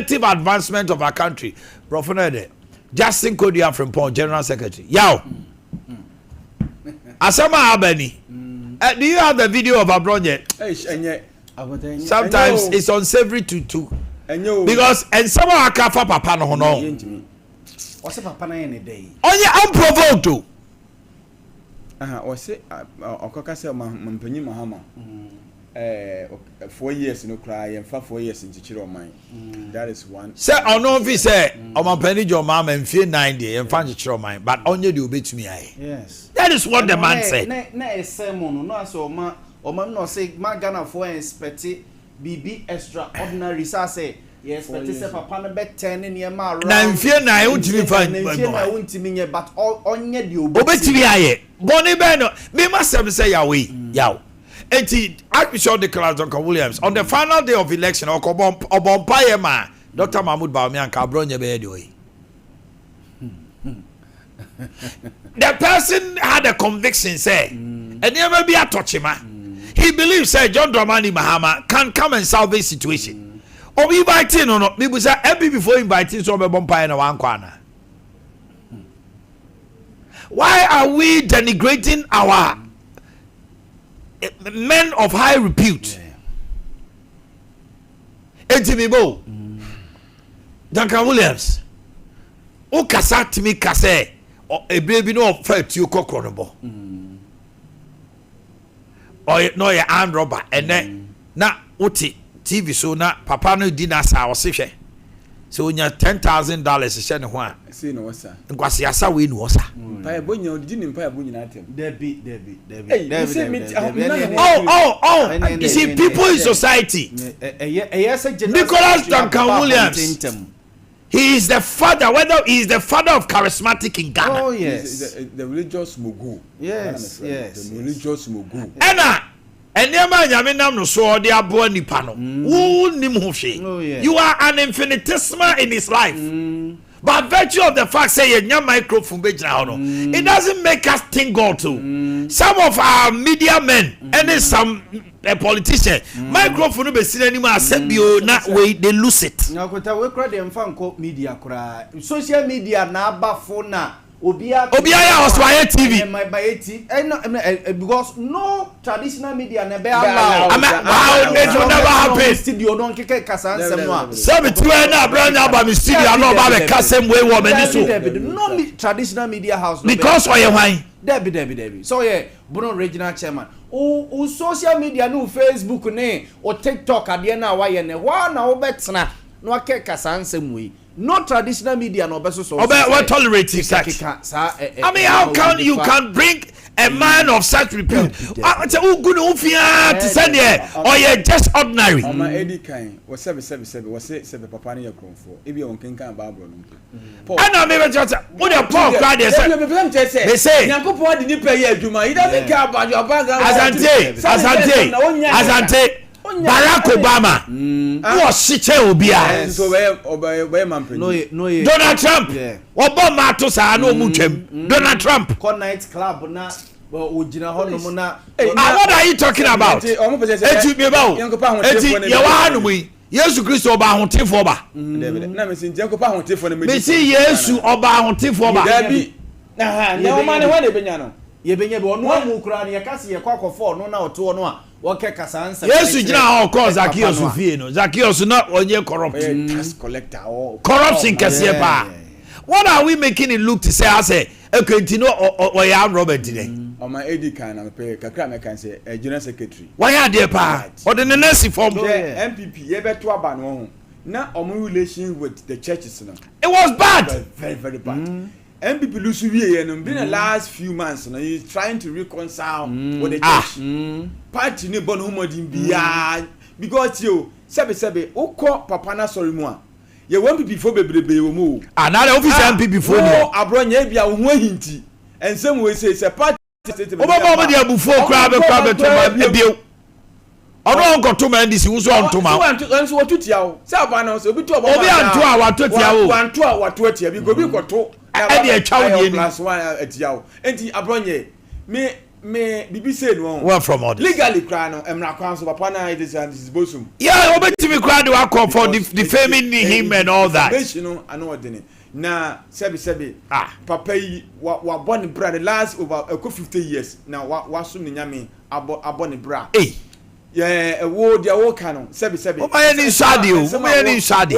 collective advancement of our country. Prof. Justin Kodia from Paul, General Secretary. Yaw. Asama Abani. Do you have the video of Abron yet? Sometimes it's unsavory to because and some are kafa papa no no. What's a papa na day? Only unprovoked to. Was it Okaka Mampenny Mahama? 4 years no cry and 4 years in Chichiro mine. That is one. Say, I know if he say, oh, my penny, your mom and fear 90 and find Chichiro mine, but only you beat me. Yes, that is what the man said. Na sermon, no, so ma, or man, no say, my Ghana for inspected BB extraordinary. Say, yes, but it's a papa bet 10 in your mouth. Now, fear, I won't be fine. I won't mean it, but on you, obey me. Bonnie Beno, me must have say, Yahweh, Yaw. Archbishop declared Dr. Williams on the final day of election. Dr. Mahmoud Bawumia and Cabronya Bedoy. The person had a conviction, say, and never be a touchima. He believes, say, John Dramani Mahama can come and solve this situation. Or we inviting or not, maybe say, every before inviting some bumpire in one corner. Why are we denigrating our men of high repute? Ejimibo, Duncan Williams, o kasa timi kase, a baby no felt you cockrobo. Or no, your armed robber, and then na uti TV so na papa no dinner sa or so when you're $10,000 to send one. See no sir. Nkwasi asa we no sir. Pay bonyo didn't pay bonyo item. Debbie. You see people in society. Nicholas Duncan Williams. He is the father, whether he is the father of charismatic in Ghana. Oh yes. The religious mogul. Yes. The religious mogul. And your man, Yaminam no so they are born nipano. You are an infinitesimal in his life. But virtue of the fact say your microphone it doesn't make us think God too. Some of our media men and then some politician microphone be seen anymore accept you not way they lose it. Now we cry them fan media cry. Social media na phone na Obia was why TV. Because no traditional media never allow. It will never happen. Studio don't kick Kasan Semwa. 72 na brand about studio no ba be kasem way woman so. No traditional media house. Because why why? Debbie. So yeah, Bruno regional chairman. O social media no Facebook ne o TikTok ade na why ne wa na wo betena no ake Kasan Semwe. No traditional media no beso so. What tolerating such? I mean, how can you can bring a man of such repute? It's a good ufia to send here, or you're just ordinary. My Ade Akye was 777 was say papa ni yakron for. If you on kinkan Bible no. I know maybe just what your Paul cried they say Yankopon didn't pay you adwuma. He doesn't care about your background. Asante. Barack Obama was Shiche Obia. So where man no Donald Trump. Obama to sa no mutem. Donald Trump. Night club na ojina ho no na. What are you talking about? Eti me ba o. Eti ye wa hanu mu. Yesu Kristo oba ahotefo ba. Na me sin Yankopon ahotefo na me. Me si Yesu oba ahotefo ba. Dabi. Aha, na o ma ne ho na benya no. Ye benya be ono amu kura ne ye kase ye kwakofo no na oto no a woke kasansa. Yesu gina ho cause Zacchaeus fie no. Zacchaeus na onye corrupt. Tax collector or corruption kase pa. What are we making it look to say I say Ekwentino or ya Robert today? On my Ade Akye na pay kakra me kan say general secretary. Why are there pa? Or the nurse form MPP ye beto aba no ho. Na omo relation with the churches no. It was bad. Very bad. MPP lose we no been the last few months no he's trying to reconcile with the church. Party ni bon humodin bia because you sebe ukọ papa na sorry mu a ye MPP fo bebrebe wo mu. Na the office MPP fo no abronya bia wo ho ahinti ensem we say party statement. Oba dia bufo kra be to ma ebio. Ono onko to ma ndisi wo so onto ma. Enso wo tutia wo. Se aba na so obi to oba. Obi anto a watotia wo. Anto a watotia bi go bi koto. E dey atwa wo die ni. +1 atia wo. Enti abronye me me bibi say no one from all this legally cry no emra kwan so papa na it is bosum yeah obetimi cry the one for defaming him and all that no I know what dey na sebi papa yi wa born bra the last over 50 years na wa sum ni nyame abon bra yeah wo dia wo kan sebi o ma ni shade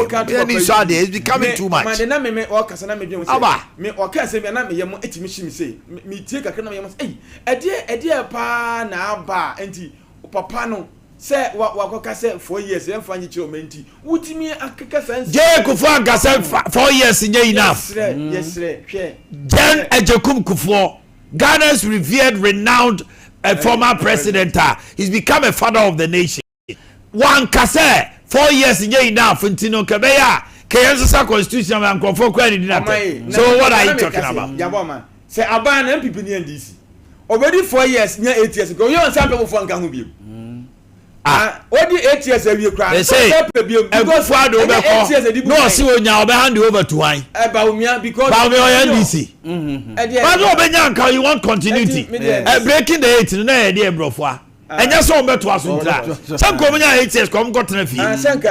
it's becoming too much man na me o kasa na me dwen say me o kasa me na me yem etimi shimi say me tie kakra na me yem say ede pa na aba enti papa no say wa kasa 4 years em fa nyi chi o menti wutimi akeka sense je kufu agasa 4 years nye enough yes hwe Jen Ejekum Kufuor, Ghana's revered renowned former president, he's become a father of the nation. One kase 4 years nye enough ntino kebeya KNSS constitution and conform credit. So what are you talking about? Yaw Boamah say aban na MPP ni NDC already 4 years near 8 years ago you on some people for nkan ho bi odi 8 years awie kra they say because for do be ko no see onya obe hand over to wine because NDC but no be nyanka you want continuity breaking the 8 no na dey brofo enya so be to aso ntra some ko nya 8 years kom got na fie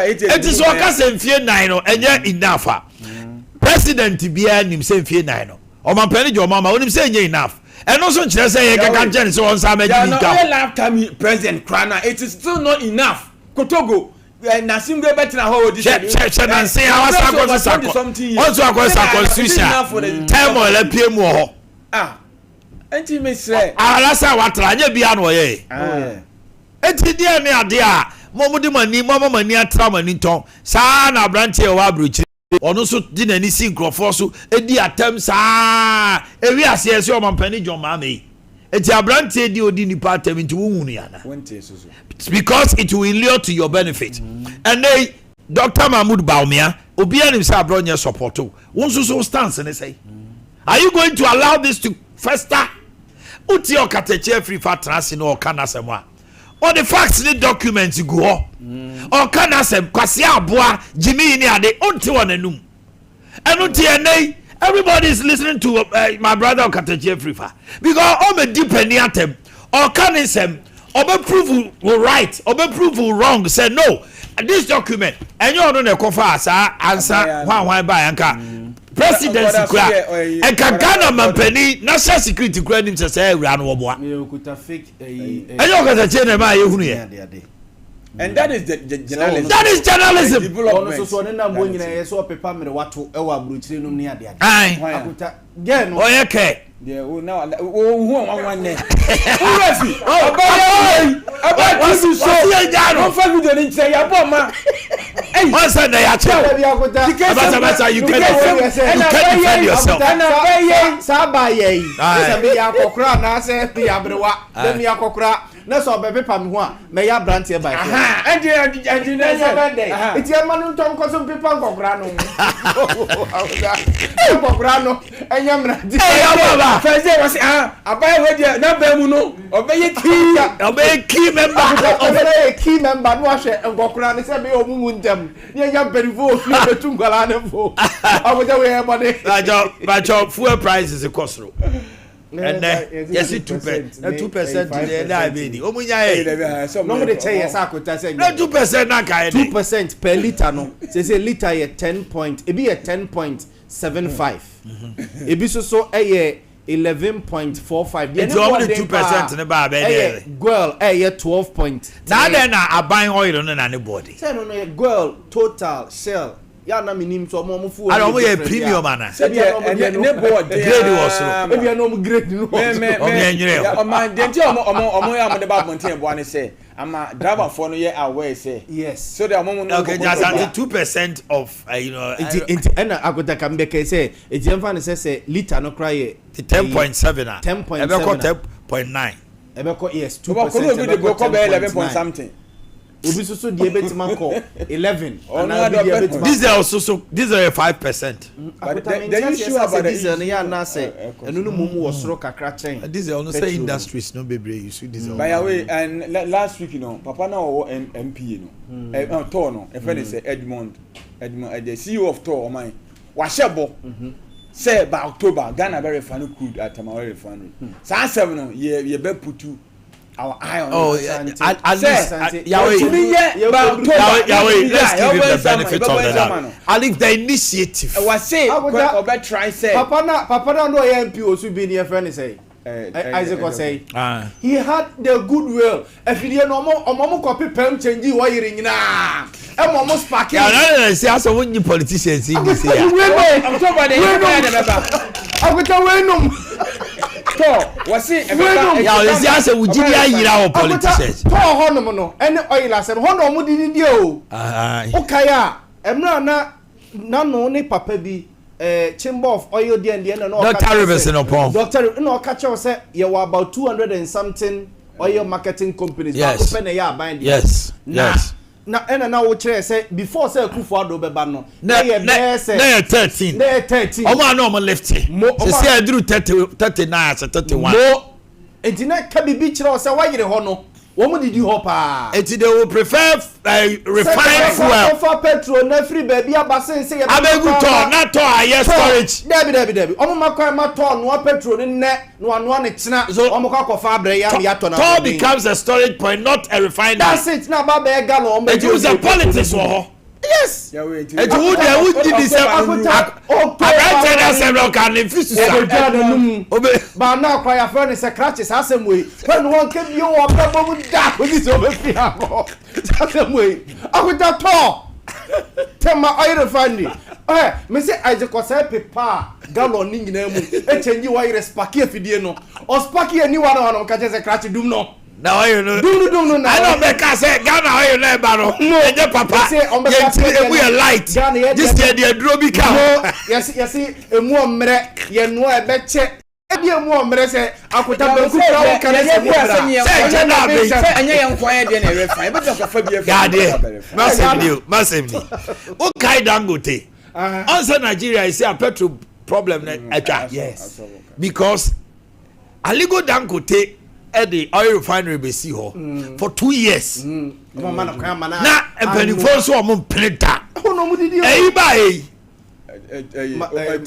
it is o ka se fie 9 no enya enough president bia nim se fie 9 no o man pani jo mama onim se enya enough and also say ye kan chen so on sa ma no lifetime president krana it is still not enough kotogo na simbe betra ho di che na say how also akosa constitution time o le pie mu ho enti me sre ala sa watra nya bia no ye enti dia ne ade a momudi mani atra mani ton sa na branche wa abrochi ono so di nani si nkrofo so edi atem saa ewi ase ese o mampani John Mame eti abrante di odi nipa atem nti wunhunu yana because it will lure to your benefit and they Dr. Mahmoud Baumia obi anim say abronye support o wonso so stance ne say are you going to allow this to fester uti okateche free for trans no kana semwa all the facts the documents go or can asem kwase aboa Jimmy ni ade onti wonanum enunti enei everybody is listening to my brother Okatechi Afrifa because all me deep any atem or can isem obe prove right obe prove wrong say no this document enyo no na kofa asa answer hwan ba yanka presidency kura enka Ghana mampani national security kura nim say ewura no woboa enyo Okatechi na ma yehunu ye and that is the journalism. That is journalism. Ono so ne na mo nyina ye so pepa mere wato e wa abrochire num ne ade ade. Akuta ge no. Oyeke. Yeah, we now who one ne. Uresi. About so no fa video ni nche Yaw Boamah. Hey, what's that ya check? About you can defend yourself. Saba ye. Se be ya kokra na se be ya brewa. Dem ya kokra. Na so be pepa me ho a me ya brant e by. And it's a man to ko so pepa kokra no. Kokra no enyamra. Yaw Boamah. First day was abai we dia na ba mu no obey key member no ahwe kokra ne se be omumu ndam. Ye ya berivo fi betu ngala ne fo. Abuja we e body. Bacho fuel price is a cost. And yes, 2%. 2% today, baby. Omunya no de che yes akota say 2% na kai 2% per liter no. Say liter ye 10 point. E be ye 10.75. E be so ye 11.45. It's only 2% ne ba be there. Girl, ye 12 point. Na then na aban oil no na anybody. Say no girl total shell. Ya na minim so mo fu. Ara mo ye premium ana. Say ne board grade was so. E be no grade no. O me nyire. O man denti omo ya mo de ba bonten bo ane say ama driver for no ye aware say. Yes. So the omo no. Okay, just 2% of and agota can be say it yemfa ne say liter no cry 10.7 ah. 10.7. Ebe ko 10.9. Ebe ko yes 2%. Ebe ko be go 11 point something. Obi so the betima ko 11 this is also this is 5%. But then you sure about this na ya na say enu no mumu wo soro kakra chen this is also say industries no bebre you see this by the way and last week papa na wo MP no Tor no e friend say Edmond the CEO of Tor o man wa shebo say by October Ghana very refine crude at Tamale refinery. Sa 7 no ye be putu our eye on. Oh, at least Yahweh, let's give him the benefit of the doubt. I leave the initiative. I was say, Oba try say. Papa na no MP also be near friend say. Isaac was say. He had the goodwill. If you no more copy pen change you wiring na. E mo sparking. Yeah, say as when you politicians see this here. I'm talking about the was it? Yeah, let's just say we give you our politicians. To hono no, any oil asem hono mo didi o. Okay a, emra na no ne papa bi chamber of oil dey and no Dr. Rivers no pon. Dr. no catch us say you were about 200 and something oil marketing companies. Yes. Yes. Yes. Na wo kire say before say Akufo-Addo beba no na 13 omo na omo left say aduru 39 31 mo entina ka bibi kire say wayire ho no wo mo didi ho pa they will prefer refined fuel for petrol na free baby abasen say abegu to na to higher storage debi omo makwa ma to no petrol ne no ne kina omo kwa fa abre ya to na to becomes a storage point, not a refinery. That's it. Na ba be gallon omo it use a politics for yes it would did this several can infuse ba na kwa ya friend say scratches asem we when one ke bi o ba bo da ko this o be fi ako asem we akuta to tema oil refinery me say I just say paper gallon ni nyina mu e change wire spark afidie no o spark ani wa no ka say scratch dum no. Now you know. Dum. I don't make us say Ghana oil na baro. No, papa. We are light. This year the drobi cow. Yes, emu omre ye no e be che. E bi emu omre say akota banku pra wo kan say mo bra. Say na be. Say anya yan kwan de na refine. E be just fa bi e. God, massive. O kai Dangote. Also Nigeria is a petrol problem na etwa. Yes. Because Aligo Dangote at the oil refinery be see ho for 2 years. Na empanifo so o mo printer. No mo didi.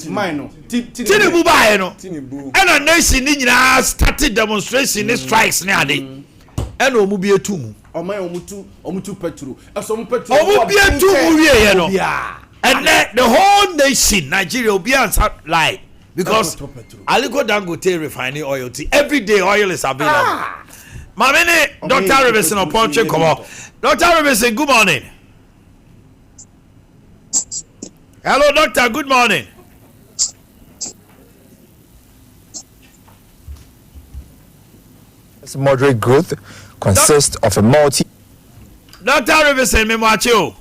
Mine Tinubu ba no. And a nation ni nyina started demonstration strikes ne ade. And o mu bi etum. Omutu petrol. Eso mu petrol. O mu bi etum wie ye no. And the whole nation Nigeria will be answer like because Aliko Dangote refining oil every day oil is available. Mamene Dr. Rivers no ponche come on. Dr. Rivers, good morning. Hello doctor, good morning. This moderate growth consists of a multi. Dr. Rivers me watch you.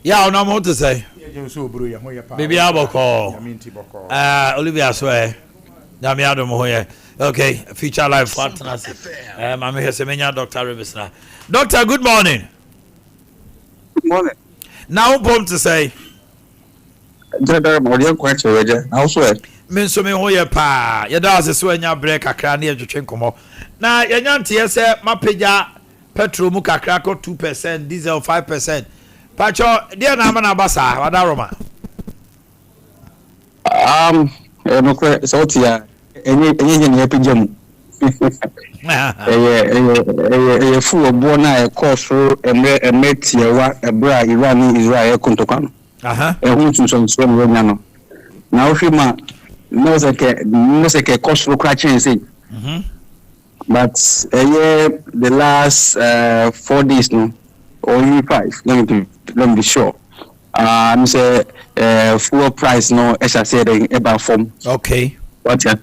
Yeah, no more to say. Baby Aboko. Olivia swear. Damiado Moya. Okay, future life partners. I'm here Semenya Dr. Rivers now. Doctor, good morning. Good morning. Now bomb to say. Men so me hoye pa ye da se so anya break kakra na ye twetwe nkomo na ye nyante ye se mapeja petrol mu kakra ko 2%, diesel 5%. Pacho dia na ma na basa wada roma no kwe so tia enye ne pejam fu obo na e course emetie wa ebra Iran Israel kontokan ehun tun so no nya no na o hima no se ke course ro kra chen say but the last 4 days no only 5 let me be sure say fuel price no as I said about form okay what a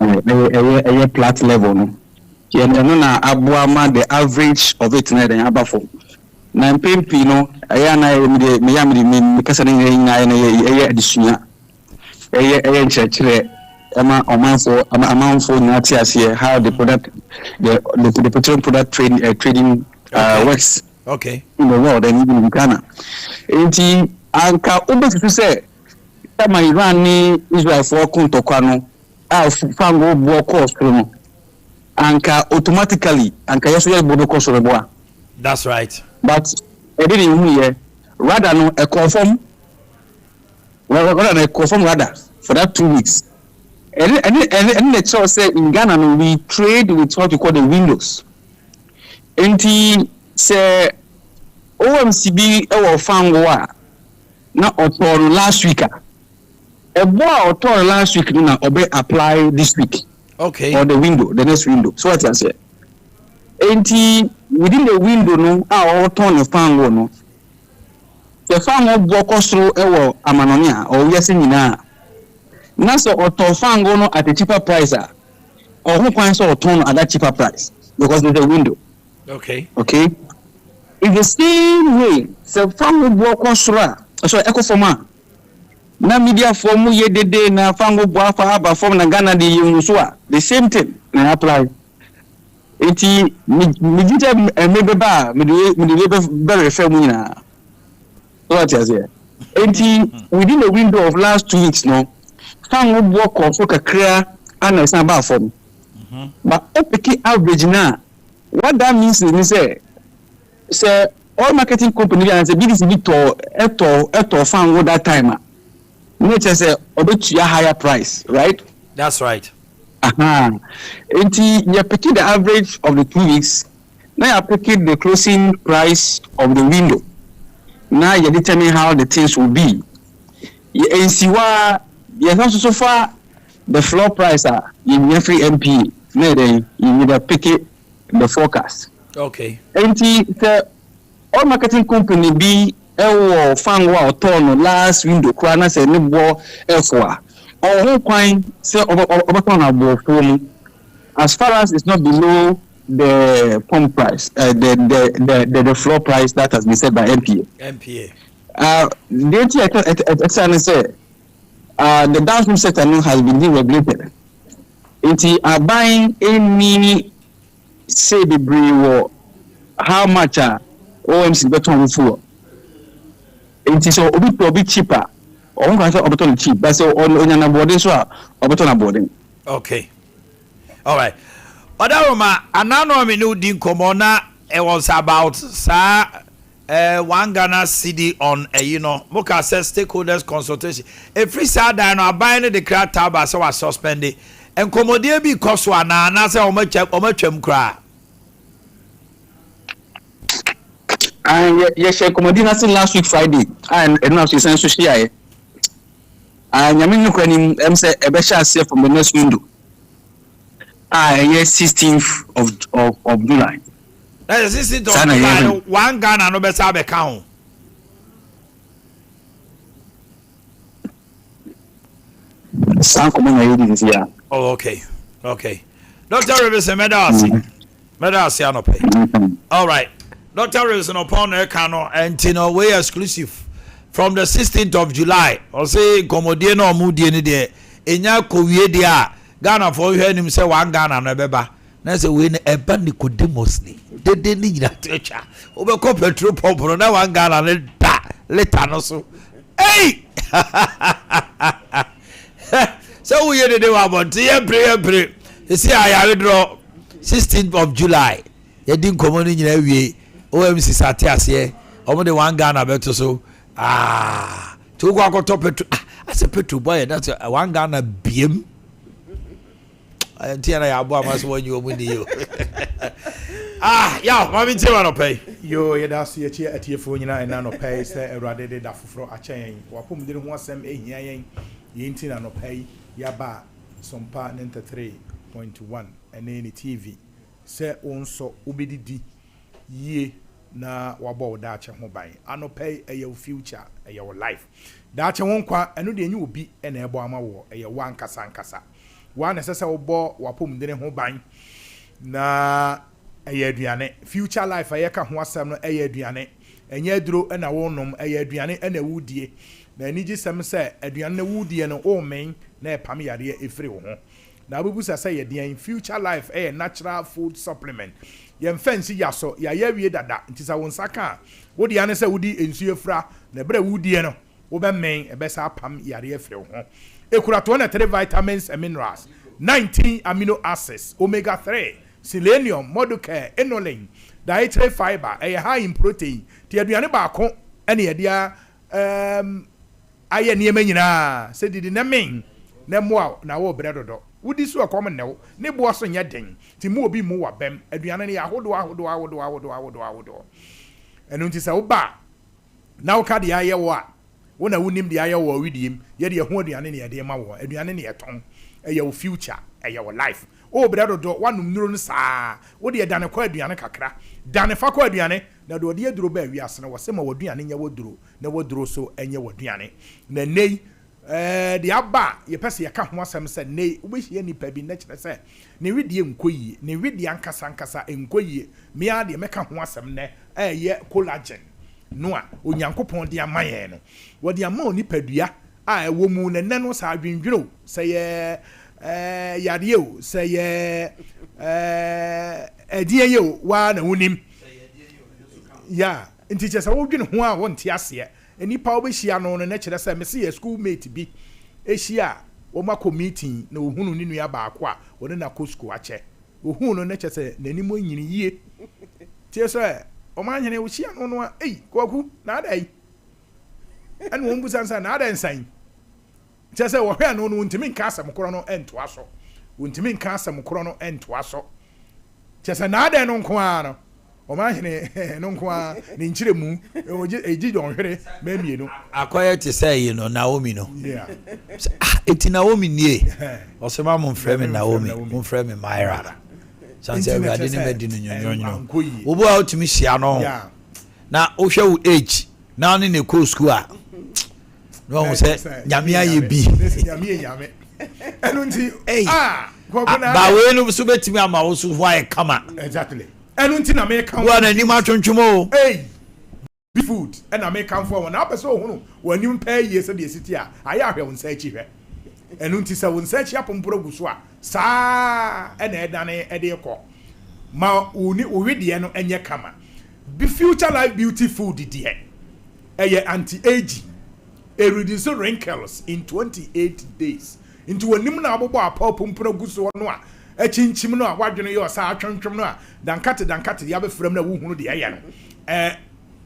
plat level no yeah no na Yaw Boamah the average of it na den about form na mpempi no aya na me kasa na nya adisua nchekere ama amanfo na tiase how the product the petroleum product trading works okay in the world and even in Ghana. Enti anka obetu say my Iran ni Israel for Kuntokano, I'll fango bo course promo. Anka automatically, anka yesu bodo course reboa. That's right. But I didn't hear rather no a confirm. Rather a confirm rather for that 2 weeks. And the church say in Ghana we trade with what you call the windows. And he say OMCB our fango na author last week. A boy author last week na obey apply this week. Okay. Or the window, the next window. So what I say. And within the window no our turn the fango no. The fango walk through our amanonia or yes nyina. Na so author fango no at a cheaper price or who can so turn at that cheaper price because there's a window. Okay. Okay. In the same way, so fango walk through so echo forma na media form ye dede na fango boafa aba form na Ghana de yunusua the same thing na apply enti me jita mebeba me be refer mu na so what you say enti within the window of last 2 weeks no fango boako so kakra ana san ba form but epic average na what that means is say all marketing company and say BDC to fango that time nature say obetua higher price, right? That's right. Enti you pick the average of the 2 weeks. Now you pick the closing price of the window. Now you determine how the things will be. You see what you have so far the floor price are in every MP. Then you need pick the forecast. Okay. Enti the all marketing company be ewo fanwa otono last window kwa na se ne bo efwa o kwan se obaton abofo as far as it's not below the pump price the floor price that has been set by MPA the say the downstream sector has been deregulated into buying any say the brew how much OMC beton full. It is a bit cheaper. Or one can cheap, but so on boarding so on boarding. Okay. All right. Odaroma, anano me no din komona it was about sa 1 Ghana cedi on Moka says stakeholders consultation. If free sad and no buying the crowd tab so was suspended. And komodie bi koso ana na say o matwam kra. And yes, commodity last week Friday, and now she's saying so she and Yamin Ukraine say a better say from the next window. Yes, 16th of July. That is 16th of July. 1 Ghana no better account. Oh, okay. Dr. Rivers, Medasi Anope. All right. Dr. Rivers upon Ekano and way exclusive from the 16th of July. Or say Comodie no Mudi any day. Enya Kowie dia Ghana for you him say 1 Ghana no beba. Na say we a band Nicodemusly. They need that teacher. Obeko petrol pump na 1 Ghana later no so. Hey! So we hear the about pray. You see I draw 16th of July. You didn't come on in your OMC Satias, over the 1 Ghana better so. To go top it. I said, Petro boy, that's a 1 Ghana beam. And Yaw Boamah when you win you. Yeah, Mammy Timano pay. Yo, that's your chair at your phone, and no pay, say a raded for a chain. Wapum didn't want some yen, yintin no pay, Yaba, Sompa 93.1, and any TV. Say also Ubidi. Ye na wabo dacha ho ban anopay your future your life dacha won kwa eno de enyu obi na ebo ama wo wan kasa wa na sese obo wapom de ho ban na aduane future life ayeka ho asem no aduane enye aduro na wonom aduane na wudie na anigi sem se aduane na wudie no o men na epam yare efiri wo ho na abubusa se ye de future life natural food supplement yem fancy yaso ya wie dada ntisa won saka wodi ane se wodi ensuo fra na bre wudie no wobɛmen ɛbɛsa apam yare afiri ho ekura 23 vitamins and minerals 19 amino acids omega 3 selenium modular inulin dietary fiber high in protein ti aduane baako ɛne yɛde ayɛ nneɛma nyinaa sɛ didi na men na mmoa na wo brɛ dodo wodi so akɔm ne wo ne boa so nyɛ den ti mu obi mu wa bɛm aduane ne ahodo ɛno nti sɛ wo ba na wo ka de ayɛ wo a wo na wonim de ayɛ wo widiem yɛ de ho aduane ne yɛde ma wo aduane ne yɛtɔn ɛyɛ wo future ɛyɛ wo life o brɛ dodo wanum nuro no saa wo de dane kɔ aduane kakra dane fa kɔ aduane na do de aduro ba wiase na wo se ma wo aduane nyɛ wo duro na wo duro so ɛnyɛ wo aduane na nei de aba ye pese ye ka ho asem se nei wo be hie nipa bi na kyerɛ sɛ ne widie nkoyie ne widie ankasa nkoyie mia de meka ho asem ne ɛyɛ collagen no a onyankopɔn de amaye no wo de ama onipadua a ɛwɔ mu ne no sa adwendwero sɛ ye yade o sɛ ye ɛdie ye o wa na wonim ya nti kyerɛ sɛ wo dwene ho a wo nte ase enipa obehia no na kyerɛ sɛ mesi yɛ school mate bi ehia wo makɔ meeting na ohunu ne nua baako a wo na kɔ school akyɛ ohunu no na kyerɛ sɛ nanim onyini yie tie sɛ o ma hene wo hia no no a kwaku na adai ɛna wo mbusa nsa na adai nsan kyerɛ sɛ wo hwɛ no no ntimi nka asɛm korɔ no ɛntoa so ntimi nka asɛm korɔ no ɛntoa so kyerɛ sɛ na adai no nko a no o ma hene no nko a ne nkyire mu eji don hwere mamie no akoye te say you know Naomi no yeah eti Naomi nie o se ma mo frɛ me Naomi mo frɛ me Myra sanse we ade ne medi no nyonyo wo bo a otimi hia no na wo hwɛ wo age na ne ne ko school a no wo se nyame aye bi nyame enu nti ba we no so betimi ama wo so why kama exactly enu nti na me kan wo na nim atwontwom o be food and na me kan for na person ohunu wanim pa yie se de siti a aye ahwe won sa achi hwe enu nti se won sa achi apomporo gu so a saa e na edane e de kɔ ma uni owede no enye kama be future life beauty food de eye anti aging a reduce wrinkles in 28 days into wanim na abobo apomporo gu so no a achinchim no a wadwene yo sa atwentwem no a dankate ya be frem na wo hunu de eye no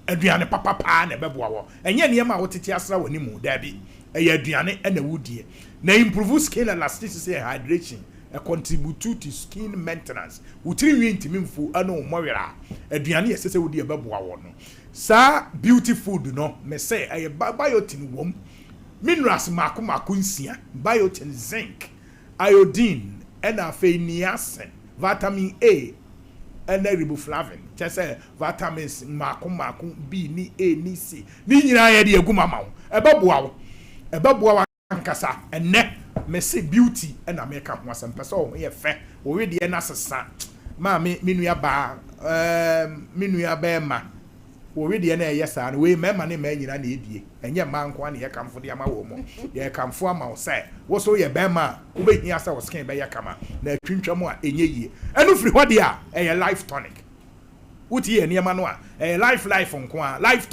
aduane papa na beboa wo enye ne ma wo tete asra wani mu da bi eye aduane na wudie na improve skin elasticity and hydration contribute to skin maintenance wutiri wi ntimi mfu ana o mowera aduane yesese wudie beboa wo no sa beauty food no me say eye biotin wom minerals mako nsia biotin zinc iodine and niacin vitamin A and riboflavin just vitamins mako B ni A ni C ni nyina ye de aguma ma wo ebeboa ankasa enne me say beauty and America ho asem pese o ye fe o we de na sesa ma me nua ba ma o we de na ye sa na we mema ne ma nyina na edie enye ma nko na ye kamfo de ama wo mo ye kamfo ama wo say wo so ye be ma wo be hia sa wo skin be ye kama na twintwam a enye yie enu firi hɔ de a eye life tonic wuti ye niema no a life nko a life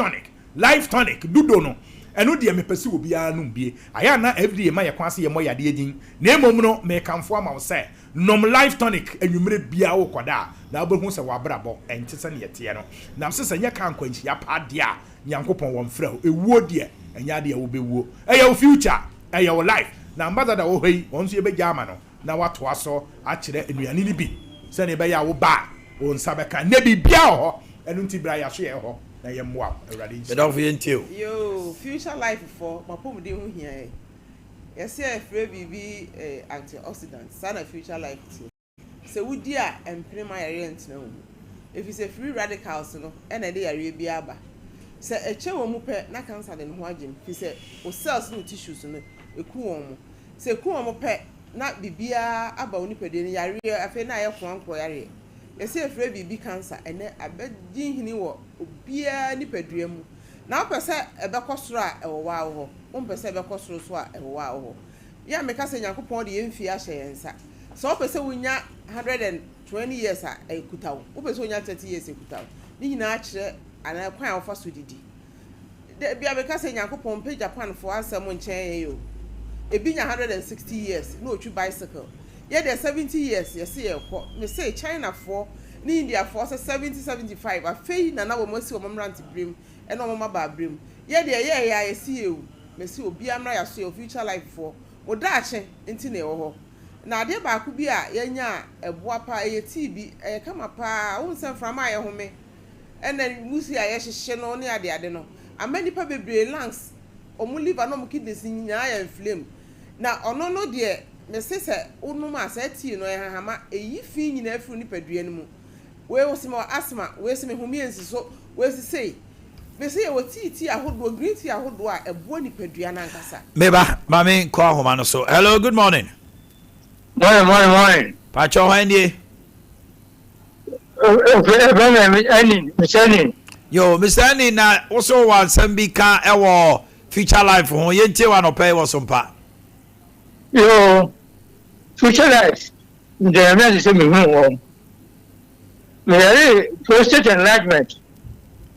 tonic dudo no enu de me pese obi a no bie aya na everyday ma ye kwase ye mo yade edin na emom no me kamfo ama wo say nom life tonic enwumere bia wo koda na obehu se wabrabo enti se ne yete no nam se nya kan kwanchi ya pa de a nyankopon won fra ewuo de enya de wo bewuo eya wo future eya wo life na ambassador wo hei won so ye be jama no na wato aso a kire enuane ni bi se ne be ya wo ba won sabeka ne bi bia ho enu nti bra ya so ye ho na ye moa awrade be don for yentio yo future life for papom de ho hia yes e free bibi antioxidant sana future life se wudi a empire ma yare ntina wo if you say free radicals no e na de yare bi aba se eche wo mu pe na cancer de ho agim fi se o cells no tissues no eku won mo se eku won mo pe na bibia aba oni pede ni yare afi na ye kwanko yare yes e free bibi cancer ene abedi hini wo obia ni pedua mu na opese ebekosoro a ewowa wo opese ebekosoro so a ewowa wo ya meka se Nyankopon de yemfi ahye yensa so opese wunya 120 years a ekutawo opese wunya 30 years ekutawo ni nyina akire ana kwan ofa so didi de bia be ka say Nyankopon pe Japan for answer mo nchen yo ebi nya 160 years no otwi bicycle ye de 70 years ye say ekọ me say China for ni India for 70-75 afei na wo mo si wo mranti brim e no mo ba brim ye de ye ya ye si ewu me si obi amra ya so future life for mo daache enti na e ho na ade ba ku bi a ye nya eboa pa ye TB e kama pa won san frama ye ho me ena musi a ye hyehye no ne ade no amani pa bebre lungs omu liver no mu kidneys nya ya inflame na ono no de me se se onum asati no ya hama eyi fi nyina afru ni padua no mu we wo sima asthma we sima humi ensiso we sei me se ye wo tea ahodo green tea ahodo a ebo ni padua na nkasa meba mami ko ahoma no so. Hello, good morning. Morning. Pacho hwandie. Yo, Mr. Ani na also wa sambi ka ewo future life ho yentie wa no pay wo Sompa. Yo, future life. The man is saying me prostate enlargement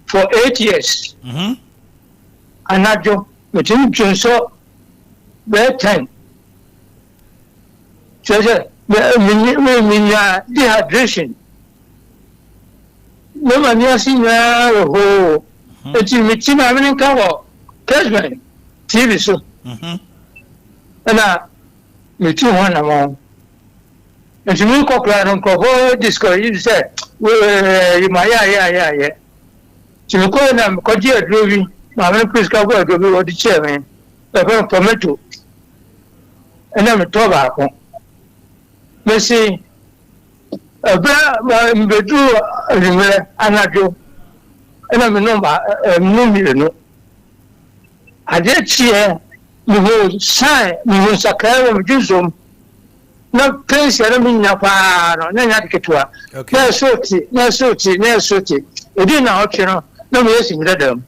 for 8 years. And not jo between so 10. So dehydration. No man has seen ho. It's in the having cover. Cashman. TV so. And me too one among. And to me, Cochran and Coho discourage you say, well, my yeah. To me, call them Cogia Drury, my please cover to be what the chairman, the very tomato. And I'm a tobacco. Me see a bedroom, and I do, and I'm a number, I did see me who sign, me who sacrament, do some. No place ya mi nya pa no na nya ketwa na soti edi na otwe no na mo yesi ndadam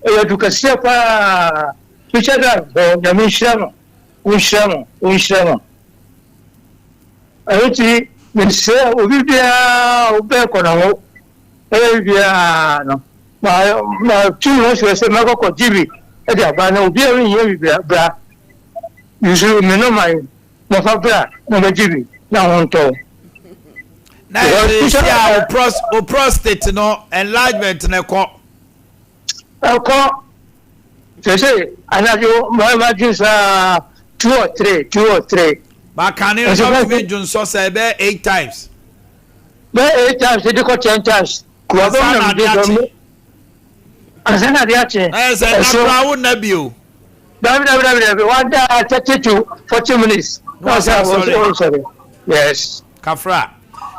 e edukasia pa pichada ya mi shamo ayoti mi se obi bia obe ko na wo e bia no ma tu no se ma ko jibi e dia ba na obi e yin bia yusu me no mai no fabra no bejibi na wonto na o prostate no enlargement na ko say anajo ma jinsa 2 or 3 ba kan e so me junso say be 8 times be 8 times e ko 10 times ko ba na de do asana de ache say na prawo na bio David, 30 to 40 minutes. No, sorry. Yes. Kafra.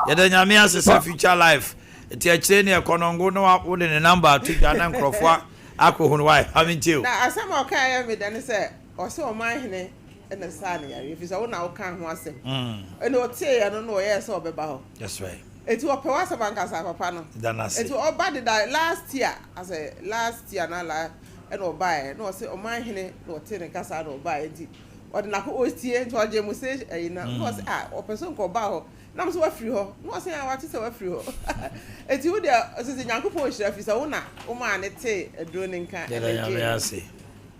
Yada nyame asese future life. Eti akire ne ekonongo no wo de ne number to Ghana nkrofo akohunu why. Amintiu. Na asama oka ya me dane se o se o man hene na sa ne yare fi so wo na wo kan ho asem. Ene o tie ya no ye se obeba ho. That's right. Eti o pe wasa bankasa papa no. Eti o ba de last year na la and or buy no say o man hene no te ne kasa no buy enti o de na ko ostie nto oje mu say na no say o person ko ba ho na mo so wa free ho no say wa te say wa free ho enti wo de say Nyankopon hira fi say wo na wo ma ne te aduro ne nka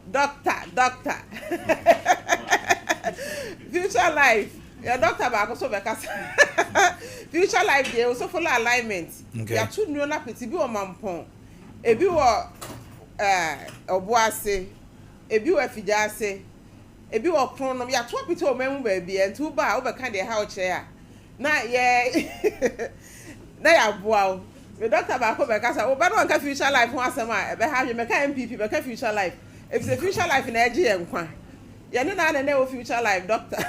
doctor future life your doctor ba ko so be kasa future life dey so follow alignment ya tu nuro na peti bi o mampon ebi wo obuase ebi wa fijase ebi wa krono ya to pito o memu ba bi entu ba o be kan de ha o kire a na ye na ya boa o me doctor ba ko be kasa o ba no nka future life ho asema e be ha hwe me ka MPP be ka future life if the future life na eje ye nkwa ye ne na o future life doctor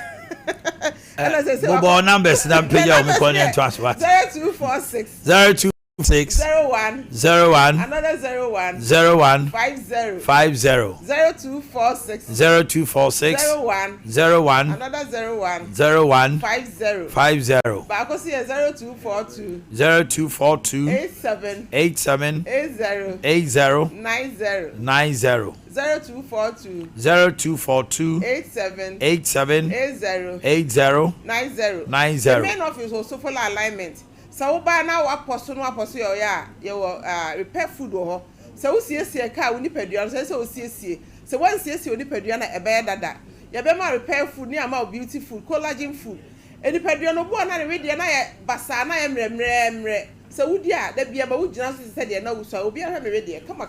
mobile numbers na page o me ko ne to aswa 0246 01 another 01 50 0246 01 another 01 50 ba ko see 0242 87 80 90 0242 87 80 90 the main office also follow alignment. So ba na wa poso no aposo yo ya repair food wo So we car we nipadua so we see so one see nipadua na ebe dada ya be ma repair food ni ama beautiful collagen food nipadua no bo na ready na ye basa na ye mremre so wudi a da bia ba wugina so se de na wusa obi a me ready kama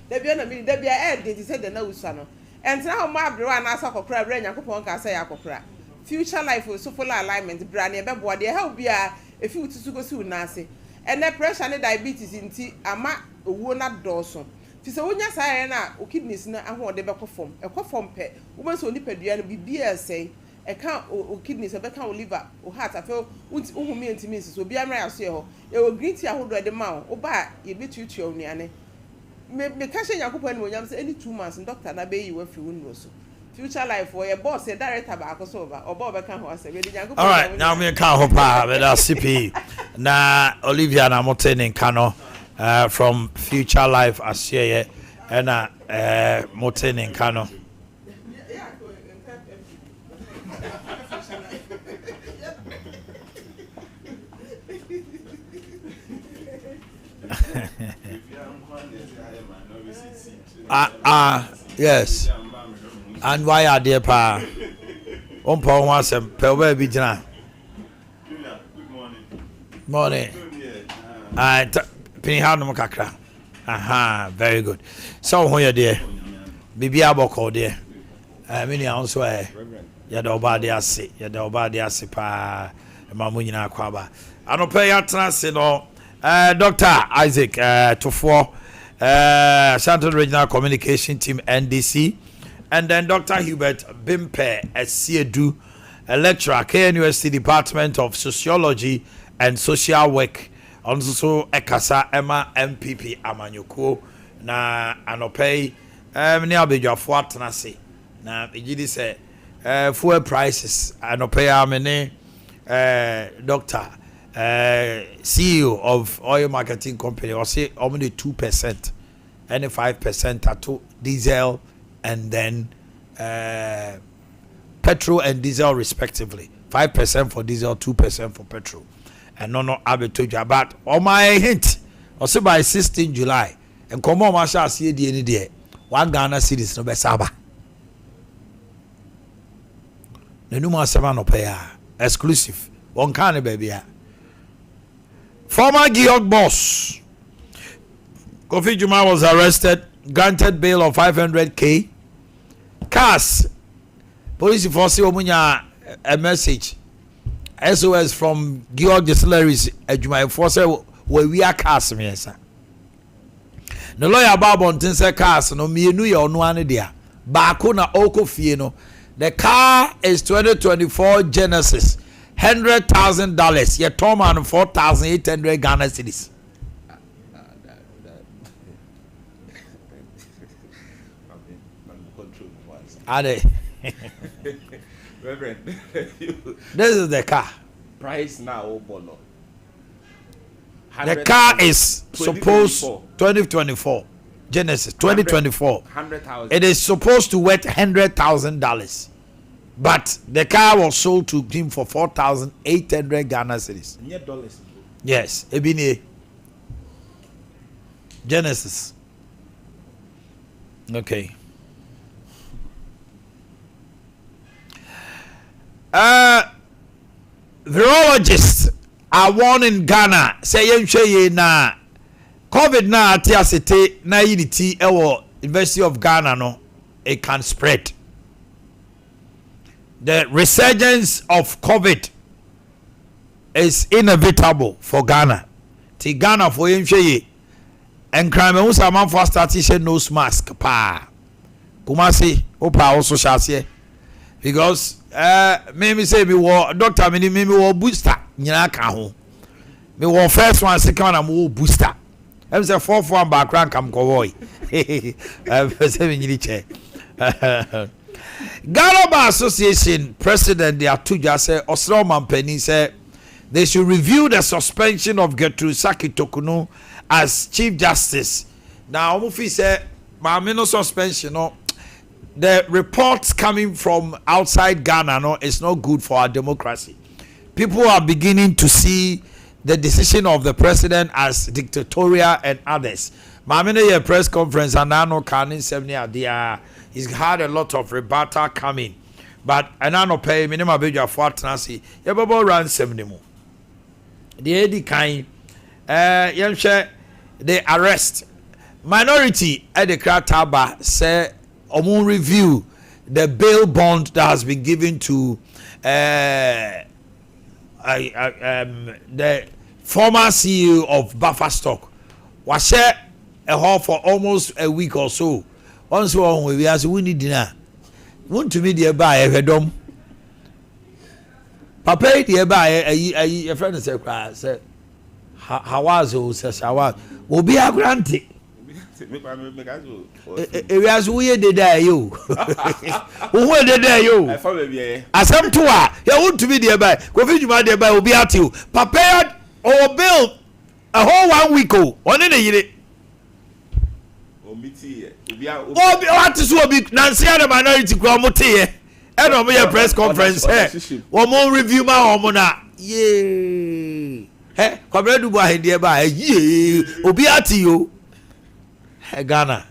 da bia na mi da bia e de se de na wusa no entina ho ma abrewa na asa kokora bra Nyankopon ka say akokora future life so full alignment bra na e be bo de help bia efi ututu go si unase ene pressure ne diabetes nti ama owuo na dɔɔso ti sɛ wonya saa na o kidneys na ahode bɛkɔ fam ɛkɔ fam pɛ wo so nipadua no bibia ɛsɛn ɛka o kidneys ɛbɛka o liver o heart afɛ wo mi ntimi nsi obi amra yaso yɛ hɔ ɛwɔ green tea ahodo ɛde ma wo ba ye betutu onuane me ka hye Nyankopɔn ne wonyam sɛ any 2 months doctor na be yi wa fi wo nuro so future life for your boss a director ba akoso ba oba obeka ho ase we Nyankopɔn. All right, now me ka ho pa be da CP na Olivia na motene kano from Future Life Asye and motene kano. Yes. And why are they pa? On pa one sem pe we bi jina. Morning. Pini ha no kakra. Aha, very good. So ho ye there. Bibi aboko there. Me ni also ya da oba de ase, ya da oba de ase pa. Ma mo nyina akwa ba. Anope ya transe no. Dr. Isaac Tofo Central Regional Communication Team NDC. And then Dr. Hubert Bimpe Esiedu, a lecturer, KNUST Department of Sociology and Social Work. Also, Ekasa Emma MPP Amanyoko na anopei mini abedwa fo atenase na ejidi se fuel prices anopei amene Dr. CEO of oil marketing company or say only 2% and 5% at diesel and then petrol and diesel respectively. 5% for diesel, 2% for petrol. And no abeto but on my hint also by 16 July and come on masha see the any day 1 Ghana cedis no be saba. The new seven no pay exclusive. One kind baby. Former Georg boss Kofi Juma was arrested, granted bail of 500k. Cars police force omunya a message SOS from Georg Distilleries Juma force where we are cars me sir. No lawyer Babon say cars no mienu ye ono ane dia. Baako na oko fie no. The car is 2024 Genesis. $100,000. Your Tom and 4,800 Ghana cedis. Ade. Reverend, This is the car. price now, Bono. The car is supposed 2024 Genesis 2024. 100,000. It is supposed to worth $100,000. But the car was sold to him for 4,800 Ghana cedis. $. Yes, Ebini. Genesis. Okay. Virologists are warning Ghana. Say ye na COVID na ati asete na unity ewo University of Ghana no it can spread. The resurgence of COVID is inevitable for Ghana. Ti Ghana for ye and crime usa man for start nose mask pa. Kumasi opa also shall because me say me wo doctor me wo booster nyina ka ho. Me wo first one second one am wo booster. Em say fourth one background kam ko boy. Say me nyini che. Ghana Bar Association President Atuja said Osro Mampeni said they should review the suspension of Gertrude Saki Tokunu as Chief Justice. Now Omufi said no suspension no. The reports coming from outside Ghana no is not good for our democracy. People are beginning to see the decision of the president as dictatorial and others. Mamine press conference and Nano Kanin Semnia, he's had a lot of rebuttal coming. But Anano pay minimum beja for Nancy, Yababo ran 70 more. The Eddie Kain, the arrest. Minority at the Krataba say, Omun review the bail bond that has been given to the former CEO of Buffer Stock. Was share a hall for almost a week or so. Once we ask, we need dinner. Want to meet the buy a dom. Papa, the buy a friend said, how was it? Says, how was will be a granted. Areas we did there, you. Who did there, you? As I'm to you want to be there by, go you my there by will be at you. Prepared or build a whole 1 week. One in a year. What is what be Nancy and the minority Gramote? And on your press conference, one more review my homona. Yay. Hey, come ready to buy there by ye. Obi at you. Ghana.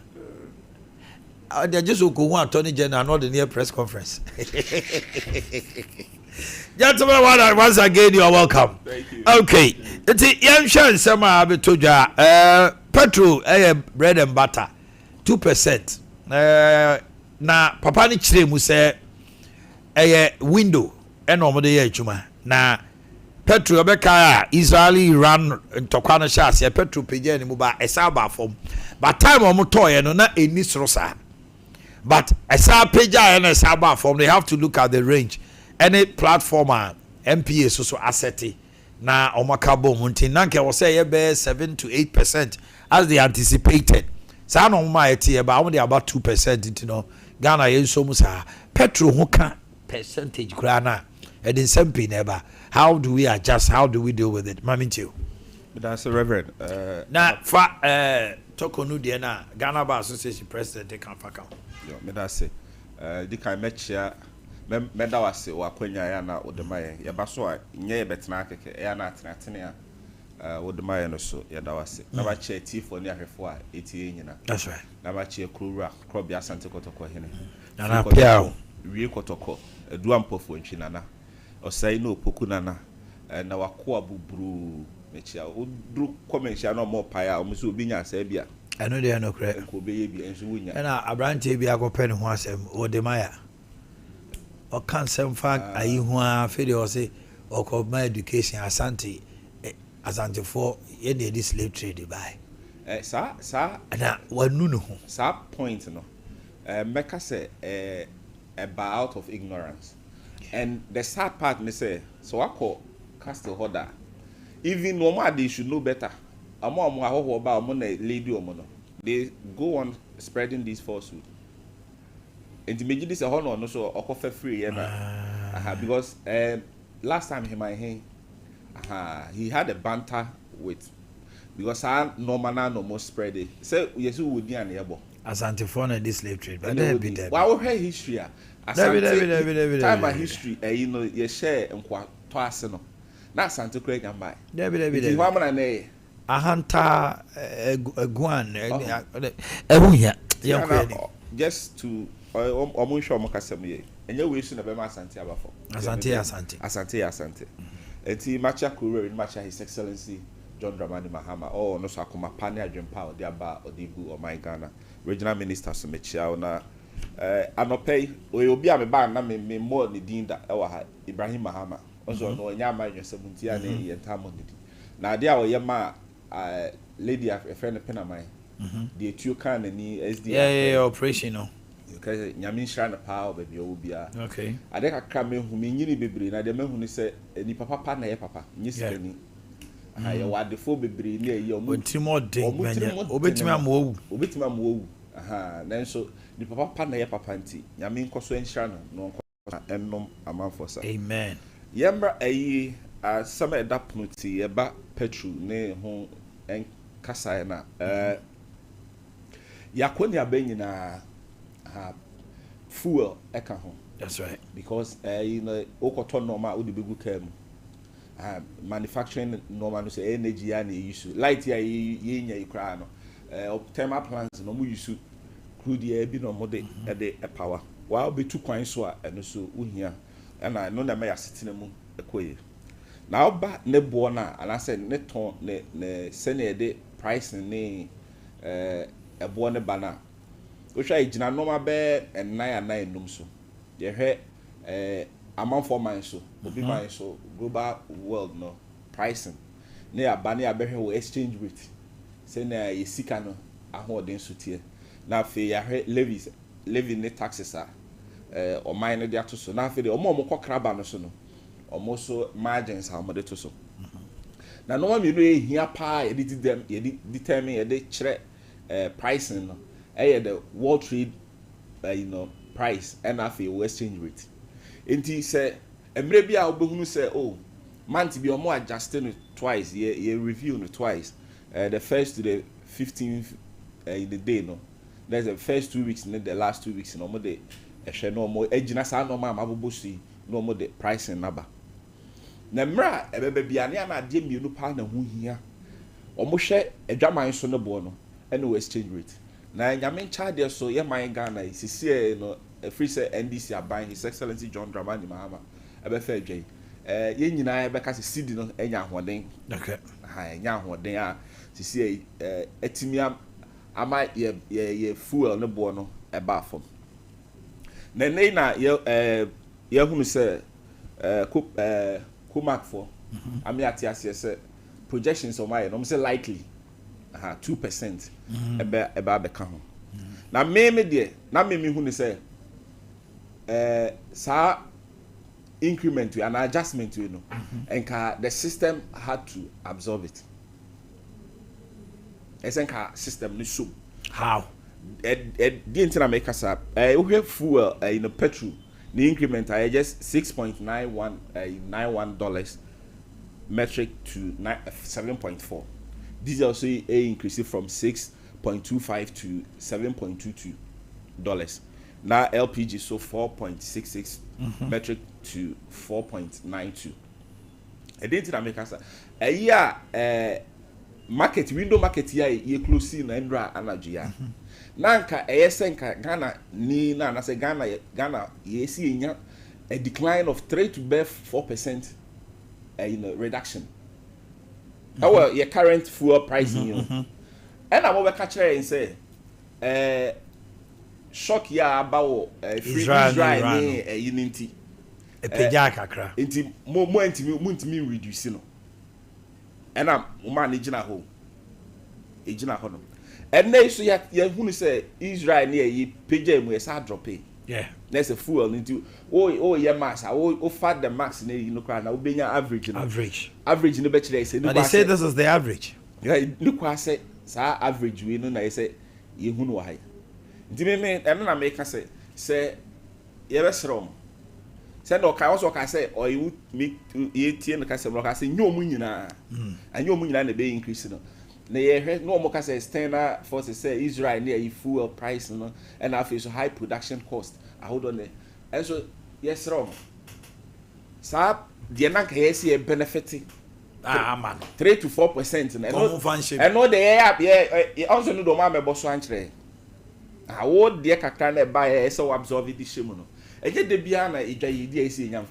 They just go one Attorney General, not the near press conference. Gentlemen, once again, you are welcome. Thank you. Okay. It's a young chance. Some have told you, petrol, bread and butter, 2%. Na papa ni chire mu say window and normally juma. Na petrol obeka Israeli Iran ntokwa no sha se petrol page ni mu ba esaba fom. But time omo toy no na eni srosa. But esaba page and esaba fom, they have to look at the range. Any platform MPA so asset na omakabo muntin nanke wo say be 7 to 8% as they anticipated. Sa no ma eti ba am dey about 2% you know. Ghana yenso mu sa petrol ho ka percentage kura na e dey sempi neba. How do we adjust? How do we deal with it? Maminti. That's a reverend. Na fa tokonu de na Ghana Bar Association president dey kan fa kan. Yo, me da say di kan mechia me da wase wa kwanya ya na odemaye ye ba so a nye betena keke ya na atenatene a odemaye no so ye da wase na ba che tifo ni ahwefo a etie nyina. That's right. Na ba che krowura krobia asante kotoko hene na pia wie kotoko edu ampofo ntwi nana osai no opoku nana na wakoa buburu mechia odru komentia no mo paia o muso obi nya asa bia eno de no kre ko be ye bia enso wonya na abrante bia akopɛ ne ho asɛm odemaya o kan sem fact ayi ho a fede o say o ko my education asante for ye dey slave trade by sa na wanu no ho sa point no meka say about out of ignorance. And the sad part me say so I call castle holder even normal they should know better amo ahoho ba amo na lady omo no they go on spreading this falsehood and imagine this a honor no so okofa free na because last time he had a banter with because I no more spread it say yes we would be an ebo asante for na this slave trade but there be there why we hear history time by history you know you share nkwa to ase no na asante kura nyamba there who am na na ahanta eguan ehunya just to omo show mo kasem ye enye we su na be ma asante abafo asante enti macha kura macha his excellency John Dramani Mahama no so akoma pane adwempa o de aba odibu o my Ghana regional minister so mechia na anopei obi a me ba na me mo ni dinda e wa ha Ibrahim Mahama ozo no nya ma nywesabunti a na ye ntamo ni na de a o ye ma lady a friend penamai the etuo kan ni SD operation no okay nyame nhira na pa obi obia okay ade kakra me hu me nyini bebre na de me hu ni se ni papa na ye papa nyi sikani ya wadefo bebre ni eyi omo ntimo de manya obetimi amowu nanso ni papa na ye papa nti nyame nkoso enhira no nkoso ennom amanfo sa amen yemra eyi some edapnuti eba petrol ne ho en kasa na yakoni abanyina fuel eka ho that's right because you know okoto normal odi begu kam manufacturing normal no say energy and use light here ye nya ikra no thermal plants no mu use crude here bi no mo de power while be two kwan so eno so uhia na no na me asetena mu ekoye na oba ne bo na ana say ne ton ne sene de price ne ebo ne bana o hwa igina normal be 9 num so ye hwe amount for mine so obi mine so global world no pricing ne abane abehwe wo exchange rate say na yesika no ahoden so tie na fe ya hwe levy ne taxes o mine de ato so na fe de omo kokra no so no omo so margins how much to so na no ma me no ehia pa ye determine ye de kire pricing no the world trade price and afi exchange rate enti say emre bia obehunu say month bi omo adjusting it twice ye review it twice the first to the 15th in the day no there's the first 2 weeks and the last 2 weeks no mo de ehwe no mo agina sa no ma mabobosi no mo de pricing number na mra ebebe bia ne na de mienu pa na hu hia omo hwe adwaman so no bo no and exchange rate na nyame charge so ye man Ghana sisi no free say NDC aban His Excellency John Dramani Mahama ebe fa adwen ye nyina ebe ka sisi no enya ahoden okay ha enya ahoden a sisi etimi ama ye fuel no bo no eba fom na nei na ye hunu say kumak for ami ati ase say projections of my no say likely 2% eba be ka ho na me de na me hu ni say sa increment and adjustment you know and the system had to absorb it esenka system ni so how the internal make us up we fuel petrol the increment I just $6.91 metric to 7.4. Diesel also increased from 6.25 to $7.22. Now LPG so 4.66 metric to 4.92. I didn't make us a year market window market here ye close in Endra energy ya. Nanka esenka Ghana ni na say Ghana ye see a decline of 3 to 4% reduction. Our your current fuel pricing and I will catch her and say shock ya about Israel unity a pejaka inti mo intimi reduce no and I'm managing a home ejina hono and they so ya hunu say Israel near ye peja mu esa drop yeah there's a fuel into yeah mass fat the max na you know cry na obenya average no average no be kire say but they say this is the average yeah look I say sa average we no na say ye hunu wa hai ndi me na make say ye be srom say no kai also kai say or you make ye tie no kai say no kai say nyomu nyina anyomu nyina na be increase no na ye hwe no mo ka say standard force say Israel near you fuel price no and after so high production cost I hold on there and so yes wrong sa the na ka yes e benefit man 3 to 4% and no the yeah also no do ma me boso anchre I would the kakra na buy so absorb this shame no e je de bia na edwa yi dia ese nyam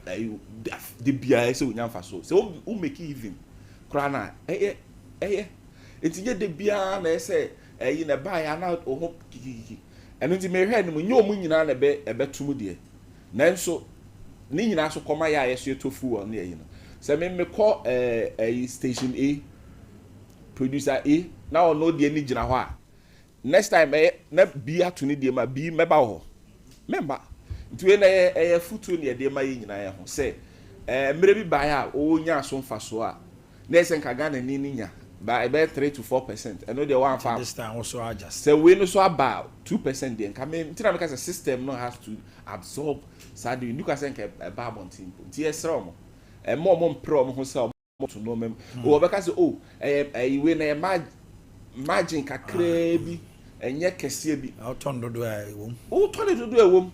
de bia ese nyam fa so o make even kra na enti je de bia na ese na buy na o ho kiki eno nti me hwe no mu nyo mu nyina na ebe tumu de nanso ni nyina so koma ya yeso etofu on na yi no se me call station A producer A na o no de ni gina ho a next time na B atuni de ma B meba ho member nti we na futu ne de ma yi nyina ya ho se mere bi ba ya o nya so mfa so a na ese nka Ghana ni nya by about 3 to 4%. I know they want farm. This time also adjust. So we know so about 2% then. Come in, because the system no has to absorb. So do you can say a barbon team. Yes, wrong. A more pro who sell more to know them. Or because we na margin kakrebi and yet kese bi. I'll turn to do a womb. Oh, turn it to do a womb.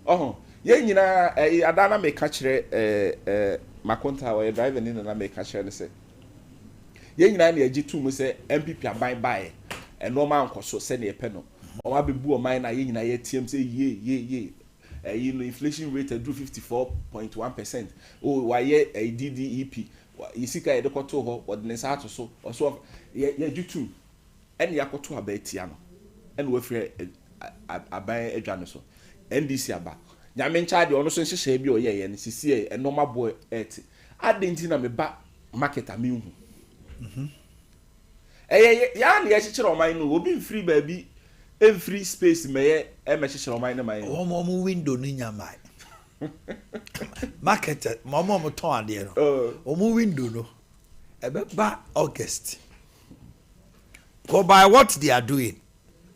Oh, yeah, you know, Adana may catch makonta we driver ni na make share say ye nyina na agi tu mu say MPP aban bae e normal nkoso se na epe no o ma bebu o man na ye nyina ye tiem say ye you know inflation rate drew 54.1%. Oh why ye DDEP you see ka e dekoto ho ordinance ato so so ye agi tu en yakoto abatia no en we free aban adwane so NDC aba nyame ncha de ono so nhyehyɛ bi oyɛ ye ne sisi e normal boy et adenti na me ba market amihu ya na ye hyehyɛ oman no obi free baabi free space meye e me hyehyɛ oman no man omo window no nyamai market mo ton ade no omo window no e be ba August go by what they are doing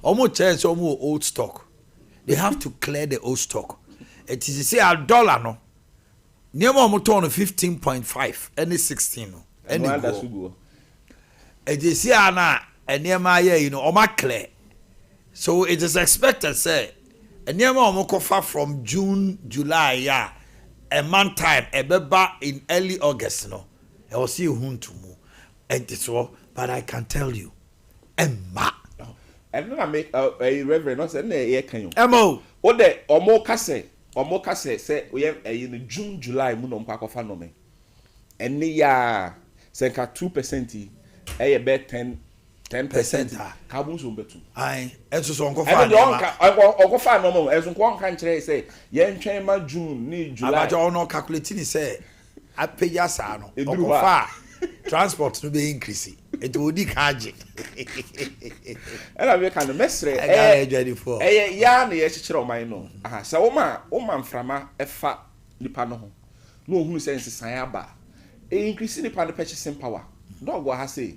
omo chance omo old stock they have to clear the old stock. It is say $1 no. Near more ton 15.5 any 16 no. Any go. It is say na near my you know oma clear. So it is expected say near more kofa from June, July yeah. A month time a beba in early August no. I will see you to move. And it's all but I can tell you Emma and then I make a reverend not say na e kan you. Emo. O de omo kase say we in June July mu no mpa kofa no me. Ene ya say ka 2% e be 10% carbon so betu. Ai, enso so onko fa. E de onko fa no mo, enso nko nka nkyere say ye ntwen ma June ni July. Abajo ono calculate ni say apeya sa no. Onko fa transport no be increase. It would ikaje. Ela we kan mesre ya na ye hyehyere oman no. Aha, sa wo ma mframa efa nipa no ho. No ohunu sense san aba. Increase nipa no purchasing power. Dog wa ha say.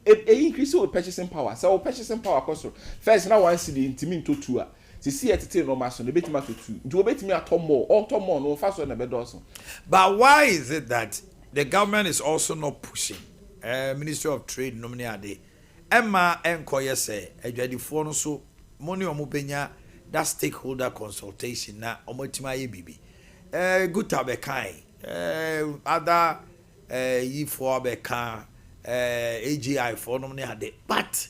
Increase your purchasing power. So purchasing power cost first na one cedi ntimi nto 2 a. Se see etete no ma so na betimi ato 2. Nti obetimi ato more no fa so na be do so. But why is it that the government is also not pushing Ministry of Trade nominee Ade Emma enkoye say adwadifo no so money omubenya that stakeholder consultation na omotima ye bibi good abekan other for abekan AGI for nominee Ade but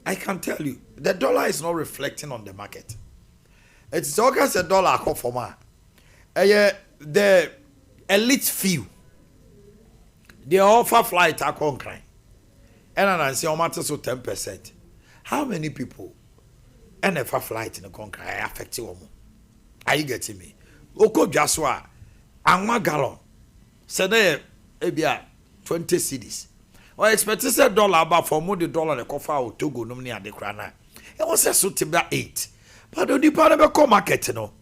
I can tell you the dollar is not reflecting on the market. It's always a dollar conforma the elite few they offer flight at Concrane. And I say, so 10%. How many people offer flight in the Concrane affect you? Are you getting me? Oko Jaswa, Angma Gallon, said there, 20 cities. Or expected $1 about for more the dollar the coffee or Togo nominee at the crana. It was a suit about 8. But the department of market, no.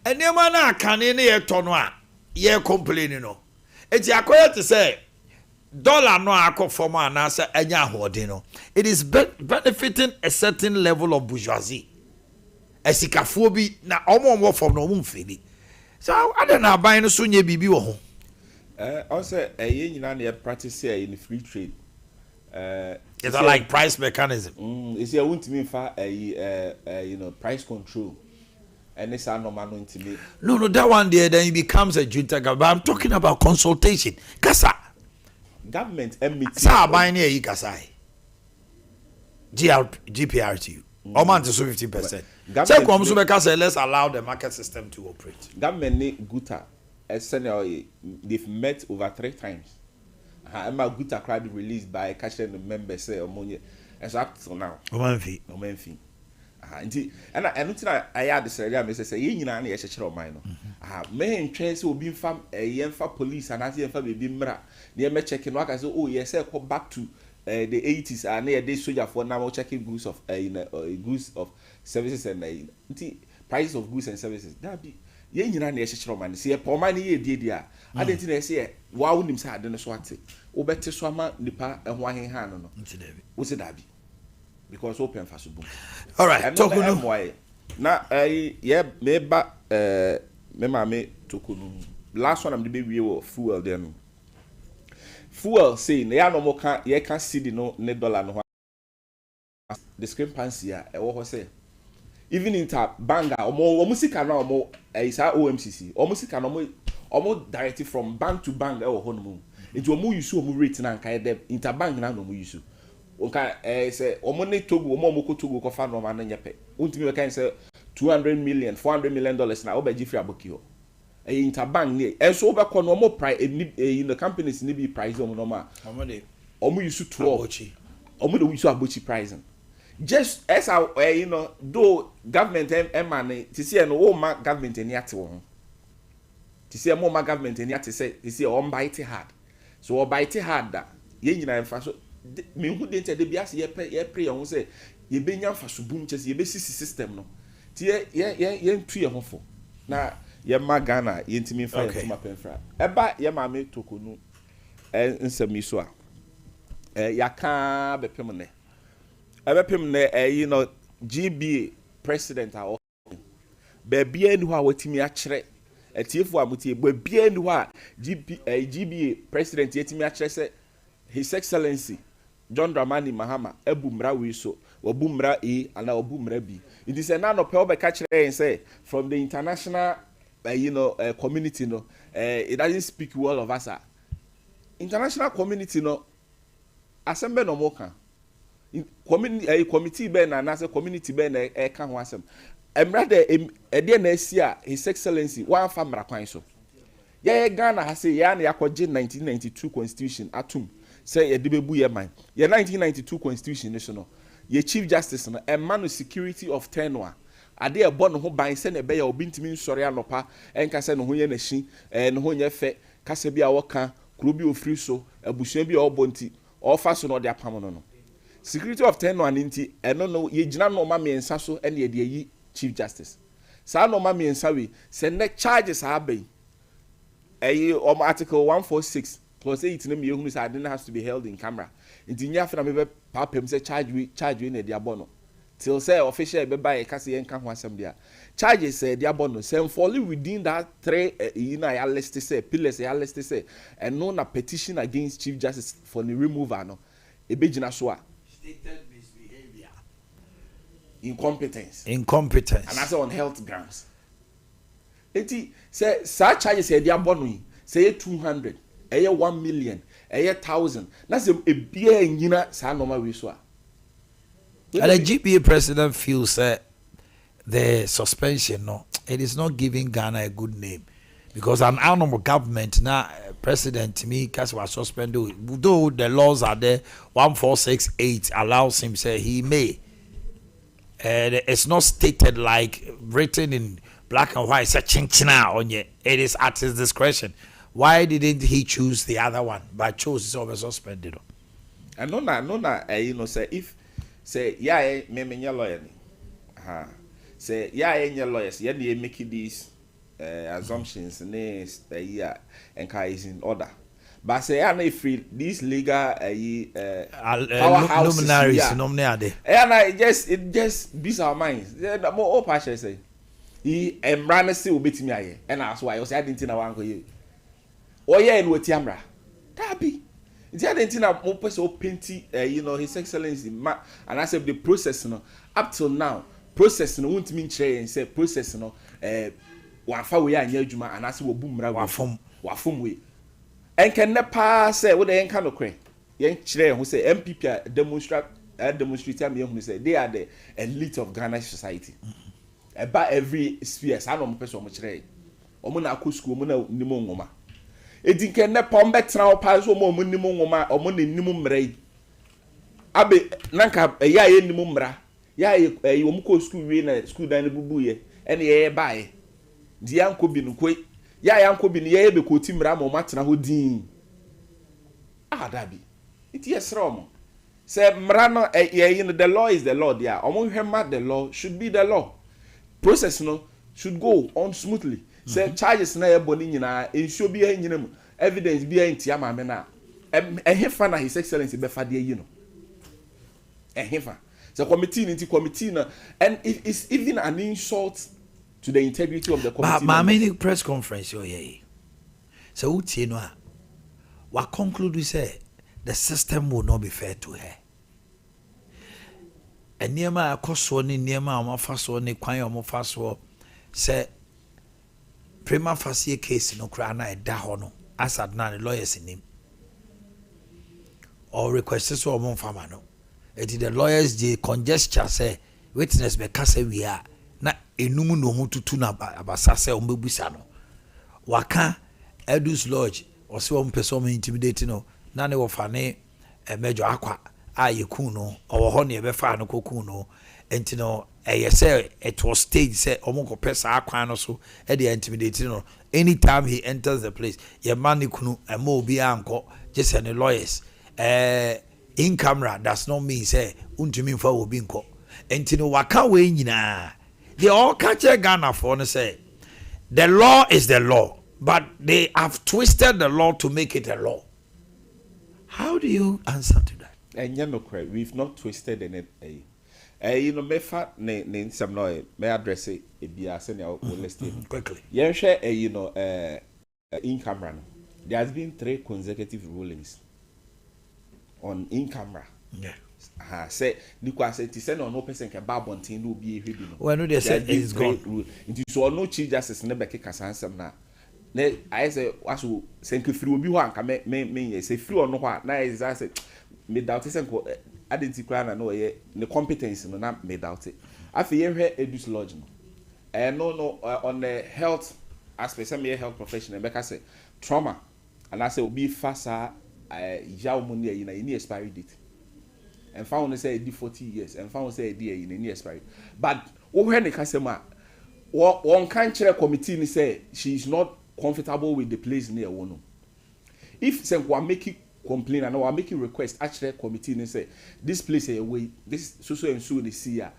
And the man can in a tonwa, ye complaining, no. It's a quiet to say. Dollar no akọ form anasa enya hode no it is benefiting a certain level of bourgeoisie esikafo bi na omo form no mfeli so ada na ban no so nye bibi wo ho also ye nyina na practice here in free trade it's like price mechanism is here won't mean fa you know price control and this are normal no intime no that one there then it becomes a junta but I'm talking about consultation kasa government meeting sa ban na yi kasai GPRTU amount is 15%. Say come so because let's allow the market system to operate. Government ni Guta they've met over 3 times. Emma Guta crowd released by cashing the members say omonye and so up to now omanfi and nothing I had this area me say ye nyina na ye hyehyere oman no me ntwen say obi mfam yemfa police and as yemfa be mra na me checking no aka say oh yes say come back to the 80s and na dey soldier for now checking goods of goods of services and price of goods and services that be ye nyina na ye hyehyere oman say oman ye die a adenti na say wa wonim say ade no so ate wo bete so ama nipa ho ahenha no wo say that be because open for subum. All right, Tokunu. Na yeah meba me mama Tokunu. Last one I'm the baby fuel there no. Fuel say na ya no mo kan ye kan see the no $1 no. Discrepancy a e wo say. Even in tap banga omo sika na omo isa OMCC. Omo sika na almost directly from bank to bank or home. It will move you so rate and kind of interbank now no use. Okay, say omone Togo, omoko Togo ko fa no man nyepe. Untimi can say 200 million, $400 million na obeji free aboki ho. Interbank ni e so obekọ no mo price in the companies ni be price on normal. Omo use to abochi. Omo do use abochi pricing. Just as though government money to see an old government in yet one. To see a more government in yet to say, to see on bite hard. So or bite hard that ye so me who didn't say the bias ye pray on say ye be yan for subum chess ye be system no. Tie ye tree hofo. Na ye magana ye ntimi fa ye tuma penfra. Eba ye ma me tokonu nsemi so a. Ya ka be pemne. Ebepem na GBA president a baby enu ha watimi akere etiefo amutie baby enu ha GBA president yetimi akere se His Excellency John Dramani Mahama ebumra we so obumra ana obumra b it is na no pe obeka kire say from the international community it doesn't speak well of us international community assemble no more kan committee be na say community be na ka ho asem emra de na asia His Excellency one famra kwan so ye Ghana ha say ya na yakoje 1992 constitution atum say ye de bebu ye man ye 1992 constitution so no ye chief justice no emma security of tenure ade e bo no ho ban se na be ya obintimi nsori anopa enka se no ho ye na hyi no ho ye fe kasa bi a woka kuro bi ofri so abusuan bi a obonti ofa so no de apam no security of tenure anti eno no ye gina no ma miensa so ene ye de yi chief justice sa no ma miensa we se ne charges are be article 146 plus 8 na me ehunu say it has to be held in camera nti nya afra me be papem say charge we na de abono till say official be buy ka say enka ho asem dia charges say de abono say fall within that 3 ya list say pillars ya list say and no na petition against chief justice for the removal no e be gina so a stated misbehavior, incompetence, and also on health grounds. Eti say such charges say they are born say 200, 1 million, 1,000. That's a beer in Yina sa normal we so. And the GPA president feels that the suspension it is not giving Ghana a good name. Because an animal government now, president to me, because was suspended. Though the laws are there, 1468 allows him say he may. It's not stated like written in black and white. Say chinchina on ye. It is at his discretion. Why didn't he choose the other one? But chose is always suspended. And no, say if say me lawyer ni. Say lawyers. They make these. Assumptions and is in order. But say I free these legal luminaries nominate. And it just beats our minds. The more all passion say he embrana still beat me aye. And that's why I was didn't know one go you. Oh yeah, and what Tiamra. That be. It's didn't know more person painty His Excellency and I said the process up till now process won't mean chair and say process wafa we anya adwuma anase wo bumra wafom we enke ne pa say wo de enka no kwen yen kire ho say MPP demonstrate am yen ho say they are the elite of Ghana society about every sphere sa no mo person mo kire o mo na akosku mo na nimo ngoma edinke ne pa mbetra o pa so mo nimo ngoma o mo na nimo mra yi abe nanka ya ye nimo mra ya ye wo mo ko school we na school dan bubu ye ene ye bae di yanko bi no koi ya yanko bi no ye be ko timra ma o matena ho din dabi it yes rom say mra no the law is the law there omo hwema the law should be the law process no should go on smoothly say charges na ye boni nyina ensure bi e nyina mu evidence bi e ntia ma me na hefa na His Excellency be fa de yi no hefa so committee na and it is even an insult to the integrity of the committee. But many press conference so utie no a wa conclude we say the system will not be fair to her. And niema akoso ni niema omofaso ni kwan omofaso say prima facie case no kra na eda ho no asad na lawyers nim or request so omo fama no it the lawyers dey congestion say witness be kasa wi a na enum no ho tutu na abasa say ombebusa no waka Edus Lodge or so one person intimidating no na ne wo fa ne mejo akwa a yekun no or ho ne be fa no kokun no enti no say it was stage say omo pesa akwan no so e dey intimidating no anytime he enters the place your man kunu emo obi anko just any lawyers in camera does not mean say untumi mfa obi nko enti no waka we nyina they all catch a Ghana for no say the law is the law but they have twisted the law to make it a law. How do you answer to that? And you know, we've not twisted in it. You know, me fat ne some no me address it be a senior listing quickly. Yeah, share you know in camera. There has been 3 consecutive rulings on in camera. Yeah. Say Nico said to send on no person can bar bontin no be a hidden. Well, no, they said it's gone. It is all no chief justice never kick us answer now. I say as you send you free will be one can me say free or no what now is I said me doubt it I didn't cry and know the competence no not made out it. I feel here Edus Lodge and no on the health aspect some health professional because say trauma and I say will be faster Yaw Boamah in a expiry date and found say 40 years and found say in a expiry but when the customer one can't chair committee say she is not comfortable with the place near one. If say we are making complaint and we are making request, actually committee and say this place away, this so and so they see ya.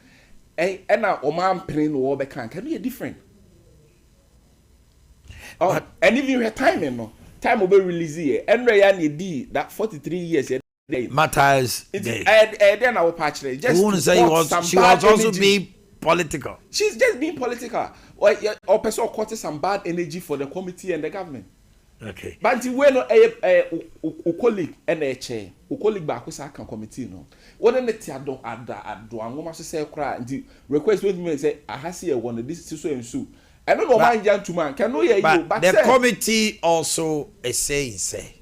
And now Oman plain or can be a different. Oh, and even your time will be released here. And Ryan D that 43 years matters. Then our patch just won't say she was also being political. She's just being political. Or person caught some bad energy for the committee and the government. Okay. But when a colleague and a chair, a colleague back was a committee no. What an etiado ada do and woman say cry and request with me say I has here one this so and so. I don't know why young to man can no hear you but the committee also is saying say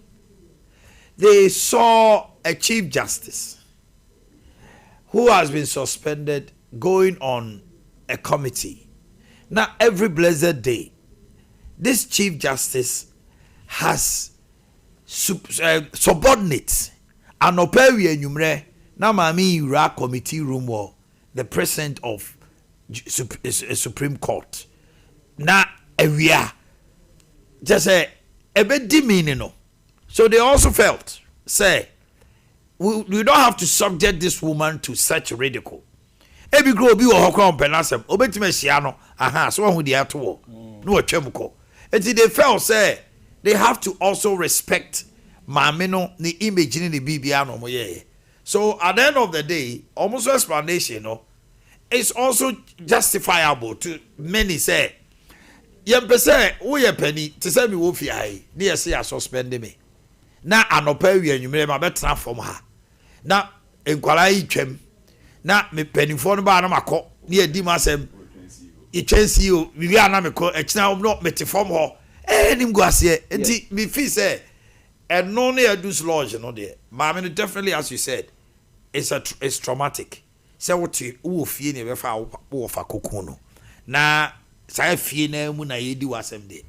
they saw a chief justice who has been suspended going on a committee. Now every blessed day this chief justice has subordinates and operi enyumre na mami ira committee room or the president of Supreme Court na area just say ebe di meaning no. So they also felt say we don't have to subject this woman to such ridicule. Ebi grow bi wo hokon penasem obetime hia no aha so hu dia to wo no atwamko enti they felt say they have to also respect maame no ni image ni bibia no mo ye. So at the end of the day almost explanation no is also justifiable to many say yempe say wo ye pani te say me wo fi ai na ye say suspend me na anopa wi anwumre ma betra form ha na enkwala yi twam na me penifo no ba na makọ na edi masem e twensi o wi ana mekọ ekina no mete form ho nim go ase enti me fi say and no na Edus Lodge no there maame no definitely as you said it's traumatic say what wo fie ne be fa wo fa kokun no na say fie na mu na yedi wasem there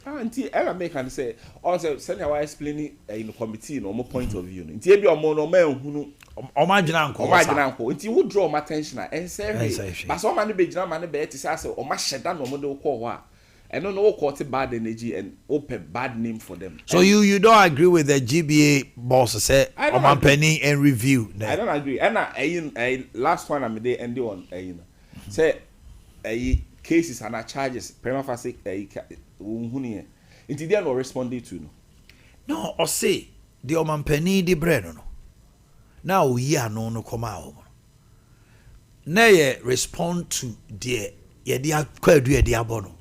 auntie I make and say also send how explaining in the committee no more point of view nti e bi omo no ma ehunu omo agina nko nti wo draw my attention and say but so man be gina man be ti say omo hyeda no mo de ko ho a eno no court bad energy and open bad name for them. So you don't agree with the GBA boss say omo penny and review. I don't agree. And last one I'm dey end on say cases and charges prima facie unhuni nti they no responding to no or say the omo penny di breno no na o yi ano no koma o na ye respond to the ye dia kwadu ye dia bono.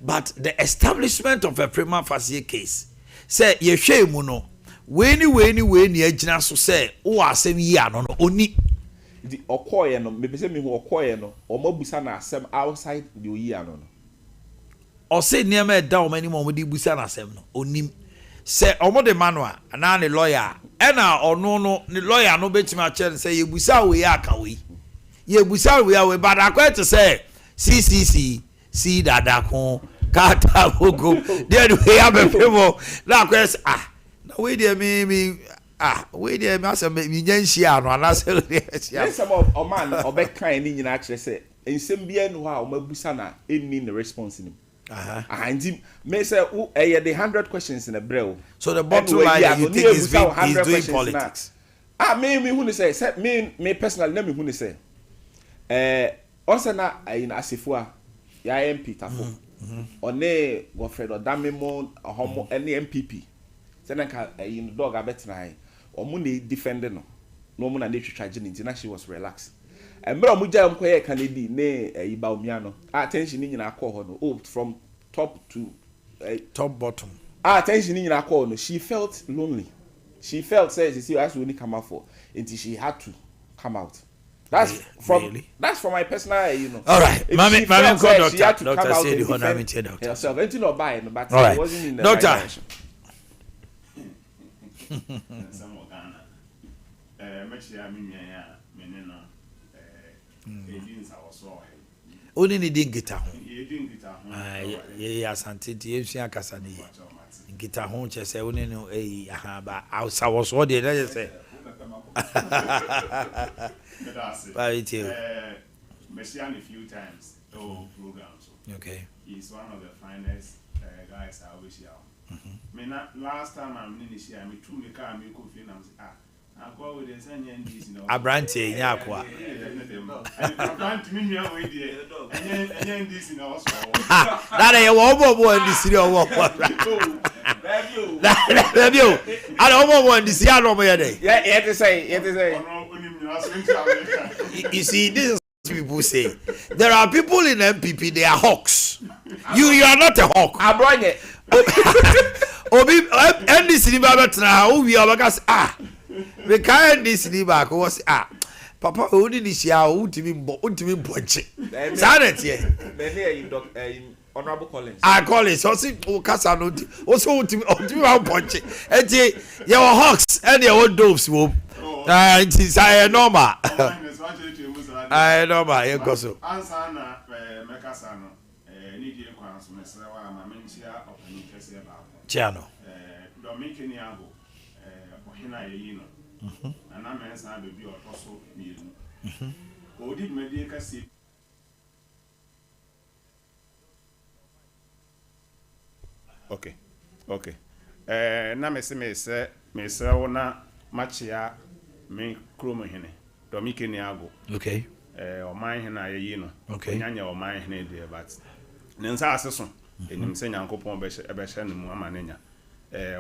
But the establishment of a prima facie case say ye hwe mu no we ni agina so say wo asem yi ano no oni the okoye no me pese me hu okoye no o mabusa na asem outside the yi ano no or say near me down many more with the busana sem no onim say omo de manwa na ne lawyer ena ono ne lawyer no betima chen say ye busa we aka we ye busa we awe but akwa to say ccc see dada ko kata gogo there we have a people na akwa ah na we there me we there me asem me nyanhia no ana say yes about o man obekan ni nyina akire say ensem bia no ha o mabusa na enni the response ni and me say the 100 questions in a brew. So the bottom line you think he's doing politics. Me who say me personally let me who say also na in asifua ya MP tafo one Godfred Odamemo homo any MPP say na ka in dog abetna omo na defend no mo na dey twitwaje ni na she was relaxed. Emre omuja mkoye Kennedy ne Yaw Boamah no attention ni nyina akọ ho no from top to top bottom attention ni nyina akọ no she felt lonely. She felt says you see as we only come out for until she had to come out. That's that's from my personal all right mami doctor said the honor doctor herself until no buy no but right. It wasn't in the doctor right direction. Only ni din gita ho ye asante ti efia kasa ni gita ho che se oni no aha ba ousa was what they just say but it Messian a few times programs. Okay, he's one of the finest guys I always hear. Me last time I'm in this year me two me car me coffee and I go with the same NDs, you know. Abrante, nyakwa. Abrante, me me away there. NDs in our school. That a wobo in the city of work. Review. I don't want to see how long day. Yeah, you have to say. You see, this is what people say. There are people in MPP, they are hawks. You are not a hawk. I brought it. Obi, NDC, now we are like we can't this back was Papa only this year ultimate bunch. Sanet here. Honorable Collins. I call it also Casano also ultimate bunch. And your hawks and your old doves will it is normal. I normal you go so. Ansana Mekasano need you kwans mesewa ma mentia opani kese ba. Chiano. Dominican Yago ohina yeyino. And I'm a son baby or also near. Or did Medica see? Okay. Na me say na machia me kromo hene. Dominican Yago. Okay. Or mine hena ye no. Okay. Nyanya or mine hene there, but Nensa assassin. And him saying Uncle Pombesh Ebeshan Muamanenya.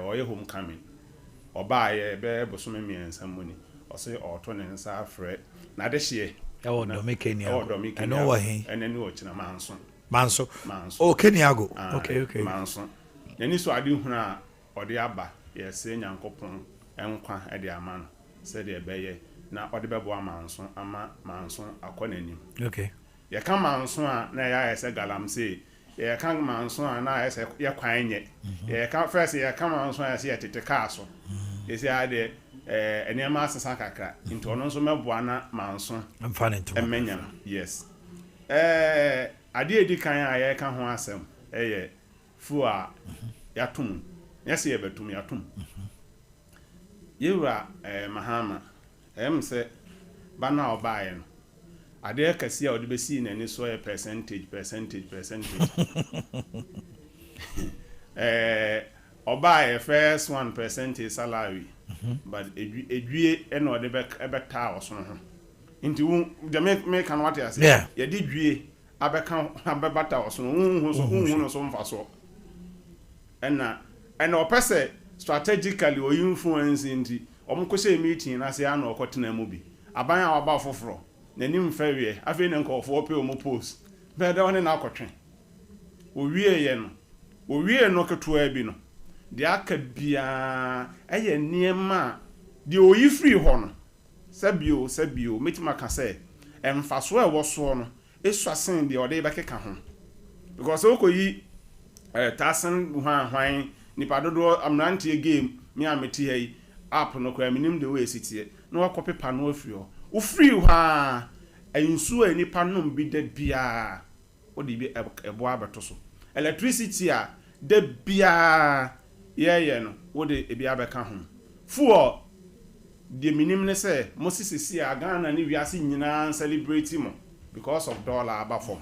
Or your homecoming. Or buy a bear bosumi and some money. Or say or 20 and Fred. Now this year. Oh, Dominican Yago. I know what he. And then watching a manson. Manso. Oh, Kenyago. Okay. Manson. Then you saw I do na or the Abba. Yes, saying Uncle Pom and Qua at the Aman. Said the Baye. Now or the Baboa manson. Ama manson. A conning. Okay. You come manson. Now I said Galam say. You can't manson. And I said, you're crying yet. You can't first say, you come manson. I see at the castle. You see, I did. And your master Sakaka into an also Buana manson. I'm funny to Menya. Yes. I did the kind I can answer. Fua Yatum. Yes, you ever to me Yatum. You are Mahama. Say, Bana or Bayan. I dare can see how to be seen any soil percentage. Or buy a first 1% salary. But a due and or the back house on her. Into the make and what I say. Yeah, you did due a back house on who's on for so. And or person strategically or influence into Omukose meeting as I know cotton a movie. I buy our bar for fro. The new ferry, I feel and call for opium post. Better on an alcotrin. We are no to ebino. The Akabia, a near ma, the oyi free horn. Sebio, meet my casse, and Faswell was sworn, it's swassing the other back at home. Because Oko ye tasen hwan nipa dodo amrantie game me ameti hai app no kwa minim the way sitie no wakope pa no afiri ho wo free ha ensu a nipa nom bi da bia wo de bi ebo abeto so electricity a da bia ye no wo de ebi abeka ho fuel de minim ne say mosisi a Ghana ni wiase nyina celebrate mo because of dollar abafom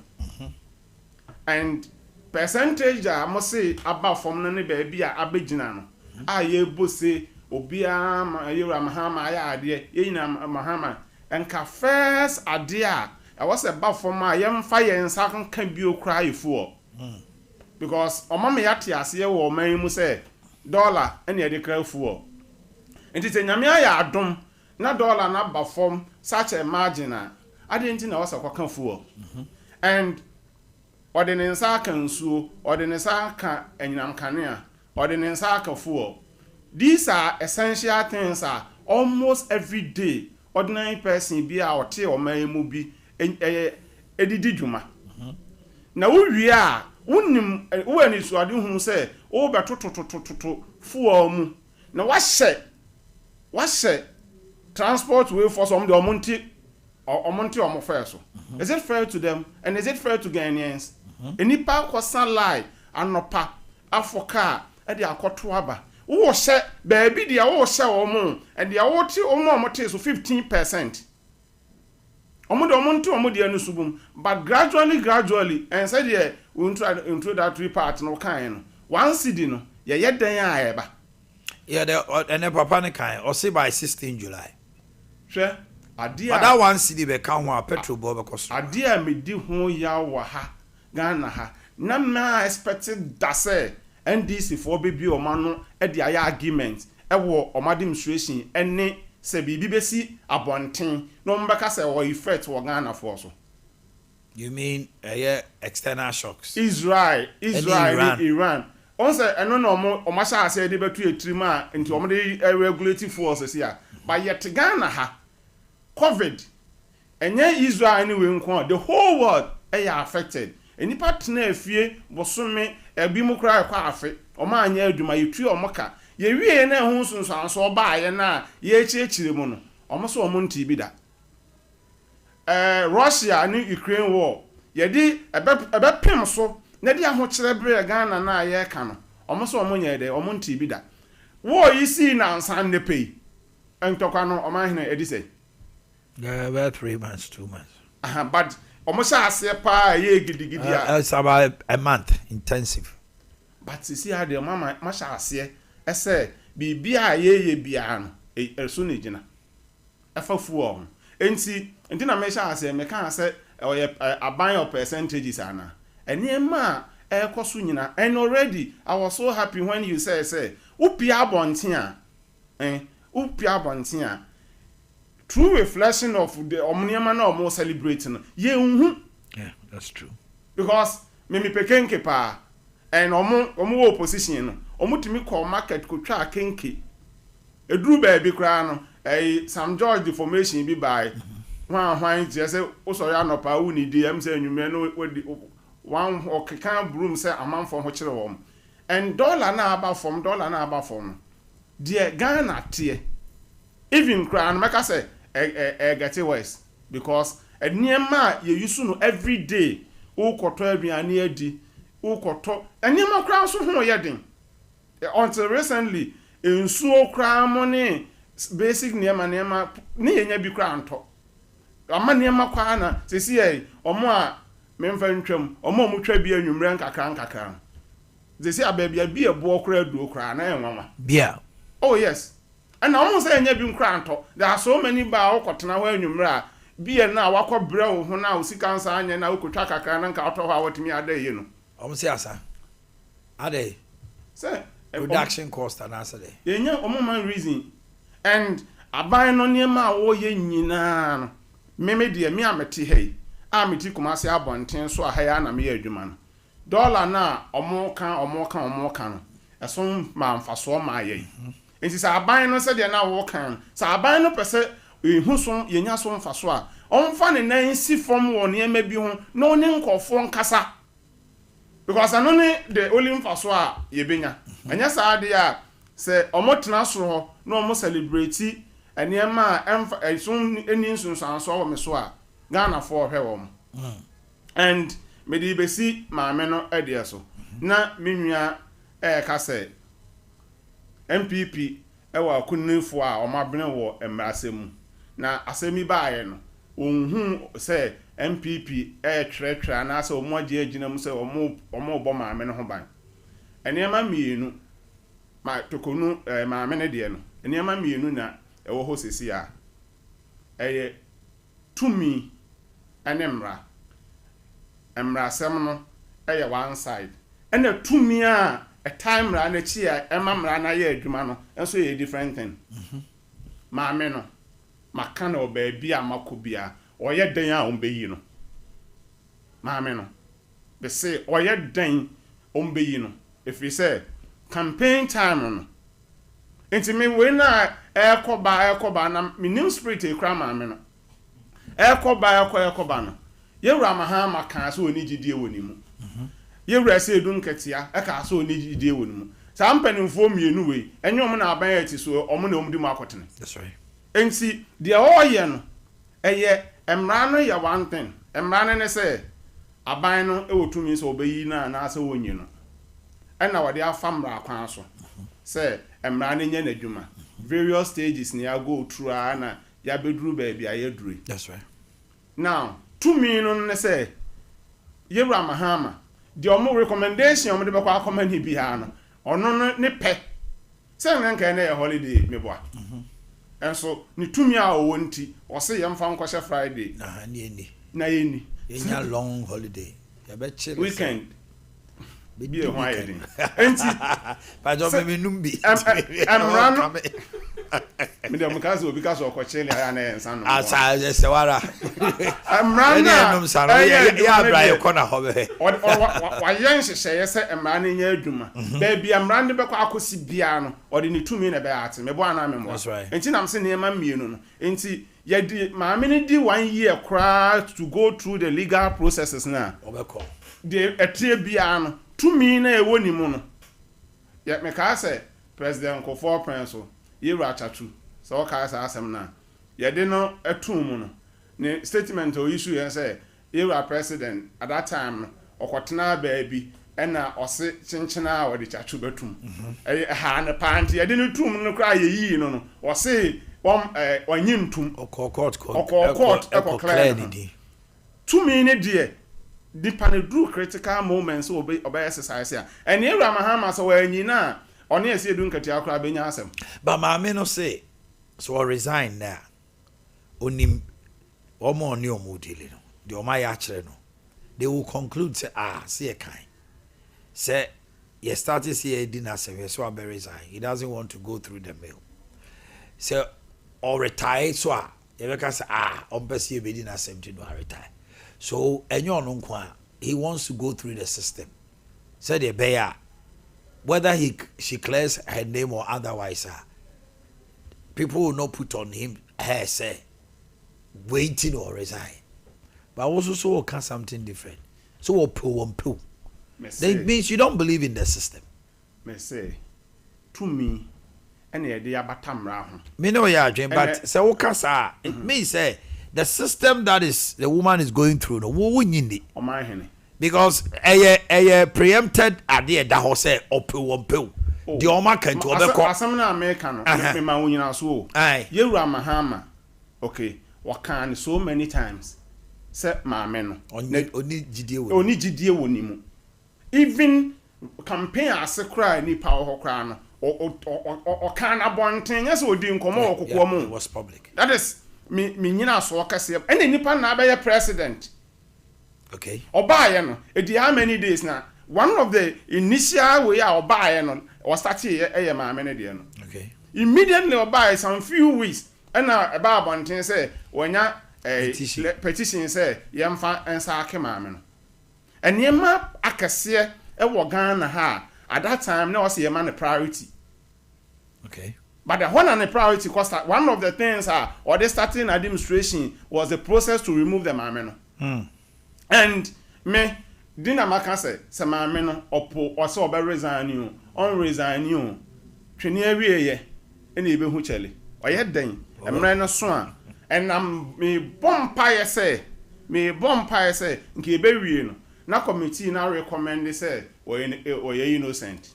and percentage a mo say abafom no ne ba bia abegina no a ye bo say obia ma yura mahama ya ade ye nyina mahama enka first ade a was a bafom a yemfa yensa kan bi okra yifuo because omama yate ase wo man mu say dollar ene ye de kra fuo enti te nyame aya adom na dollar na bafom such a margin a ade na was akwaka fuo and ordinance aka nsuo ordinance aka enyinam kanea ordinance aka fuo. These are essential things are almost every day ordinary person be a ote o man mu bi edidi dwuma na wo wi a wonim wo ani so ade hu se wo betototototo fuo mu na wahye transport way for some the omonti omo so is it fair to them and is it fair to Ghanaians enipa kwasan lie anopa afoka e de akoto aba wo hye baby dia wo hye omo and dia wo ti omo te so 15% omo de omonti omo de anu subum but gradually and said here we introductory part no kan no one city no ye den a eba yeah the and papa ne kan or say by 16 July hwe ade but that one city be kan ho a petrol bo be koso ade a medi ho ya wa ha Ghana ha na ma expected that say NDC for baby o mano e de aya argument e wo o administration ene se bibi besi abonten no mbeka se wo effect wo Ghana for so. You mean external shocks? Israel Iran on say eno no o ma sha ase de betu etrima nti o de regulative forces here but yet Ghana ha COVID enye Israel anyway nko the whole world affected. Enipa tena afie bosome ebi mu kra kwa afe o ma anya aduma yetu o moka ye wie na hu sunsanso oba ye na ye chiechire mu no o mo so o monti bi da Russia ni Ukraine war ye di ebe pem so na di ahokire bre Ghana na ye ka no o mo so o monya de o monti bi da war yi si na ansan ne pei entokwa no o ma hene edi say about 3 months 2 months but almost as a pa ye gidi it's about a month intensive but see how the mama masha ase say bibia ye bia no so ne gina afafu o enti na me sha ase me kan say aban of percentages ana enema ekoso nyina and already I was so happy when you say upia bonten a upia bonten a true reflection of the omniama na omo celebrating ye unhu. Yeah, that's true. Because me pekenke pa and omo opposition no omo timi call market ko twa kenke eduru ba bi kra no some George deformation bi by hwan je say usori anopa wu ni di am say anwume no one okeka broom say amanfo ho kire wo and dollar na aba from the Ghana tie even kra no make say get worse because enema ye use no every day o koto aduane adi o koto enema kra so ho ye den until recently ensuo kra money basic nema ne yenya bi kra nto ama nema kwa na sesi omo a memfa ntwam omo mutwa bi anwumre nkakra sesi ababia bi ebo kra duo kra na enwanwa bia oh yes. And almost enya bi nkranto there are so many ba okotena ho anwumre a bia na wakọ bre wo ho na osika nsa anya na okotwa kakra na nka oto ho awotimi adaye no almost asa ade say production cost and answer there yenya omoman reason and aban no niema wo ye nyina no meme de me ameti hei ameti kumase abonten so ahaya na me adwuma no dollar na omo kan no eson ma mfaso ma ye enti sa aban no se de na wo kan sa aban no pese ehu so yenya so mfaso a omfa ne nan si fom wo ne ma bi ho no ne nkofo nkasa because I know the only mfaso a yebenya anya saa de a se omotena so ho na omo celebrate eniema ensun eni nsunsan so wo me so a Ghana for hwe wo and me di besi maame no ede so na menua ka se MPP ewa akunifo a omabene wo emrasemu na asemi baaye no onhu se MPP twerɛtwerɛ na sɛ ɔmo agye agyina mu sɛ ɔmo bɔ maame no ho ban eniema mienu ma tokonu maame ne de no eniema mienu na ɛwɔ hɔ sesi a ɛyɛ tumi ene emrasɛm no ɛyɛ one side ɛna tumi a time ra na chi a emamra na yɛ adwuma no enso yɛ different thing maame no maka na ɔbaabi a makobia oyɛ den a ombeyi no maame no be say oyɛ den ombeyi no efiri sɛ campaign time no enti me we na ekoba na minim spirit e kra maame no ekoba no yewura maha maka so oni gidie woni mu yewura sɛ edun ketia eka so oni gidie woni mu sa mpanimfo mienu we enyom na aban ati so omo na omdi mu akotene that's right enti de oyɛ no ɛyɛ emra no yɛ one thing emra no ne sɛ aban no ewotumi sɛ obeyi na sɛ wonyi no ɛna wɔde afa mra kwan so sɛ emra no nya n'adwuma various stages ne ya go through na ya beduru ba bia ya dure that's right now to me no ne say yewura mahama the omo recommendation omo de be kwa comment bi ha no ono no ne pe say nka na ye holiday meboa enso ni tumi a owo nti o se yemfa nkɔhye Friday na yeni enya long holiday ya be chill weekend be e ho ayedin enti pa jo me numbi amrano me dem ka so obi ka so ɔkɔkye le ya na ensa no asa se wara amrano enum sa no ya abra ye kɔ na hɔ be wa yen hyehyɛ se amrano nya adwuma ba bi amrano be kɔ akosi bia no ɔde ni tumi na be ate me bo ana me mo enti nam se ne ma mienu no enti ye di maame ni di 1 year cry to go through the legal processes na obekɔ de etie bia no tumi na ewo ni mu no ye me ka se president Kofo Prince yewura chatu so o ka sa asem na ye de no etum mu no ne statement o issue yen say yewura president at that time okotena baabi ena ose chinchina o de chachu betum ha ne panti ye de no tum no kra ye yi no ose onyi ntum court clear di tumi ne de the panedru critical moments obey exercise here and yewura mahama so wanyi na oni ese edu nkati akra benya asem but maame no say so resign na onim omo oni omudile no de oma ya kire no they will conclude say see a kind say you started see dinner say so be resign he doesn't want to go through the mill so or retire so you be say on person be dinner same to no retire so enyo no nko he wants to go through the system said the bear whether she clears her name or otherwise people will not put on him her say waiting or resign but also so can something different so pill that means you don't believe in the system me say to me and the abatamra ho me know ya dream but say o kasa it means say the system that is the woman is going through no wo nyindi o man hene because a preempted idea that ho say opill the oma kan to obekọ asem na America no me ma wonyina so o yewura mahama okay wakan so many times say maame no oni gidie woni mu even campaign asekra ni pa ho kra no o kan abonten yes odi nkomo okokwo mu was public that is me nyina so okase ene nipa na abaye president okay obaye no edi how many days na one of the initial way obaye no was started maame ne de no okay immediately obaye some few weeks na eba abonten say wonya petition say yemfa ensa ake maame no enema akase wo Ghana ha at that time na was yema ne priority okay but the one and the priority cost one of the things or the starting administration was the process to remove the maame no and me Dina maka se maame no opo ose obe resign you on resign you twene awieye ene ebe hu chele oye den emre no so a enam me bompa ye se nke ebe wie no na committee na recommend say oye innocent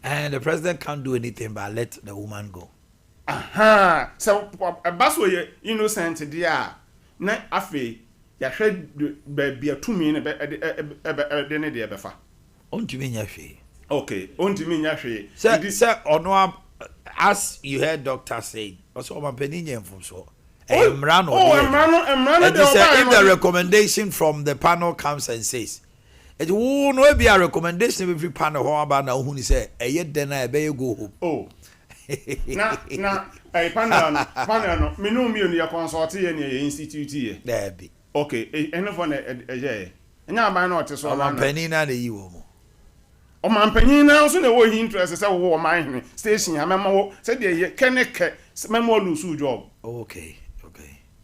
and the president can't do anything but let the woman go. Aha, so baso ye innocent dia na afi ya hwed be atumi ne be ne de befa ontumi nya hwe. Okay, ontumi nya hwe. Say ono as you heard doctor say also o mampani nya mfumso emrano emrano they say if the recommendation from the panel comes and says it will no be a recommendation every panel how about na who ni say eye den na ebe go home. Oh na panel no me no mi ya consult ye ne institute ye there be okay eno for na eye enya aban na ote so na mampani na yi wo mo o mampani na so na wo interest say wo man station ya mema wo say de keneke mema lose job. Okay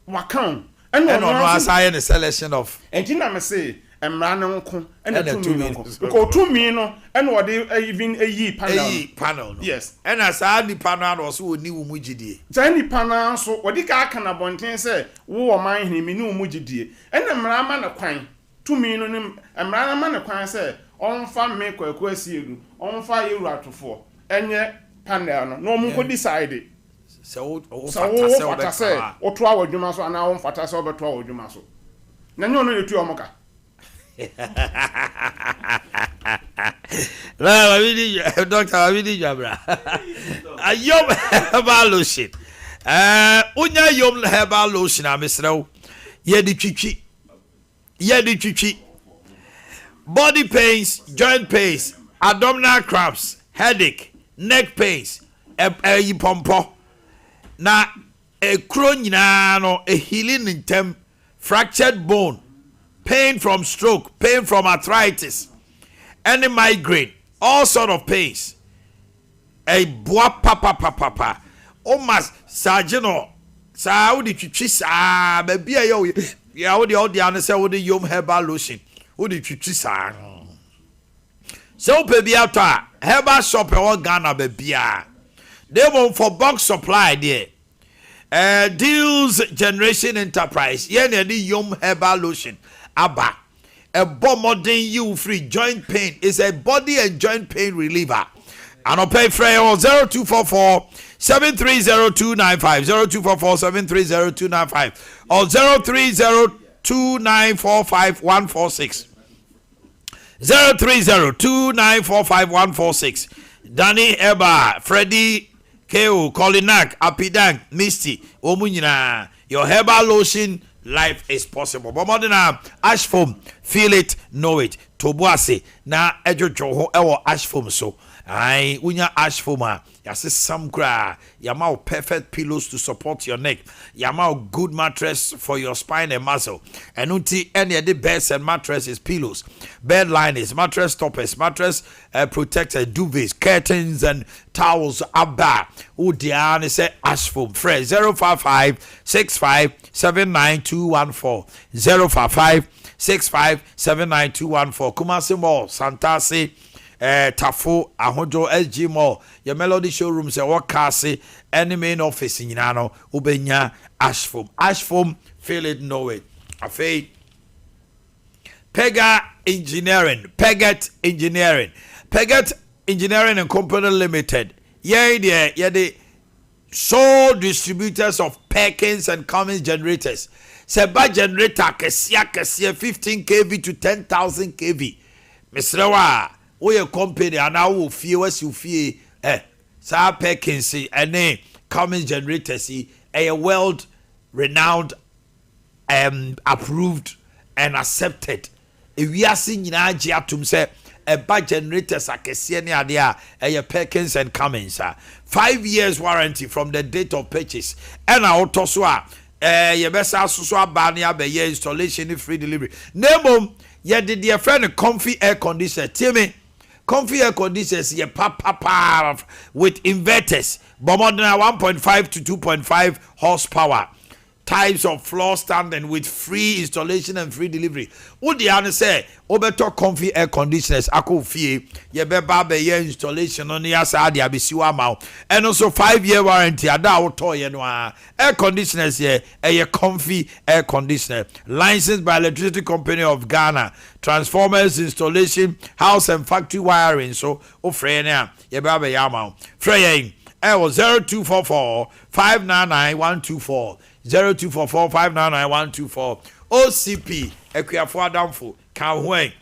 Wakan and no assign a selection of entina me say emra ne nko and the 2 million ko 2 million no and what they even a yi panel no. Yes and as the panel no so oni wo mugidie tani panel so wodi ka aka na bonten say wo man hini me ni wo mugidie and emra ma ne kwan 2 million no emra ma ne kwan say onfa me kwaku asiedu onfa yeru atofo enye panel no no mu ko decide so fata se o to awadwuma so ana o fata se o beto awadwuma so na nyo no yetu omoka la widi doctor widi jabra ayom herbal lotion unya yom herbal lotion amesrew ye di twitwi body pains, joint pains, abdominal cramps, headache, neck pains, pompo na a cronyina no a healing in tem, fractured bone, pain from stroke, pain from arthritis, any migraine, all sort of pains. A boa papa. O mas sajino sa udi twitwi sa baby ayo ya udi all the answer udi yom herbal lotion. Udi twitwi sa. So baby ata herbal shop e won Ghana baby a. They want for box supply there. Deals Generation Enterprise. Yeah, the Yom Herbal Lotion. Abba. A modern you free joint pain is a body and joint pain reliever. And I'll pay for 0244 730295 0244 730295 or 0302945146 0302945146. Danny Eba, Freddie Keo, Colinak, Apidank, Misty, Omunyina, your herbal lotion, life is possible. Bomodina, ash foam, feel it, know it. Tobuase, na ejo joho ewo ash foam so. Aye, unya ash foam yase some gra. Yamao perfect pillows to support your neck. Yamao good mattress for your spine and muscle. And unti any of the beds and mattresses, pillows, bed liners, mattress toppers, mattress protectors, duvets, curtains and towels. Abba, Udiane say ash foam. Fresh 055 65 79214 055 65 79214. Kumasi Mall, Santasi. Tafo ahojo SG Mall your Melody showroom say what case any main office in no ubenya ash foam feel it know it afei Pegat Engineering and Company Limited the sole distributors of Perkins and Cummins generators seba generator kesia 15 kV to 10,000 kV Mr. We a company and I will feel what you feel. Sir Perkins and Cummins generators a world renowned approved and accepted. If we are seeing in Atum say a bad generators are Kessiani idea a Perkins and Cummins 5 years warranty from the date of purchase and our Toswa your best Suswa Bania be year installation free delivery. Name ye did your friend comfy air conditioner. Timmy. Comfy air conditioners ye pa with inverters, but more than 1.5 to 2.5 horsepower. types of floor standing with free installation and free delivery. What the answer say? Obeto comfy air conditioners. Ako fee. Ye be installation on the aside. Ya be siwa mau. And also 5-year warranty. Ada auto ye noa. Air conditioners ye. A comfy air conditioner. Licensed by Electricity Company of Ghana. Transformers installation, house and factory wiring. So ofrena ye be yamau. Freya. 0244 599 124. 0244 599 124. OCP Ekuafo Adamfo Kanhwen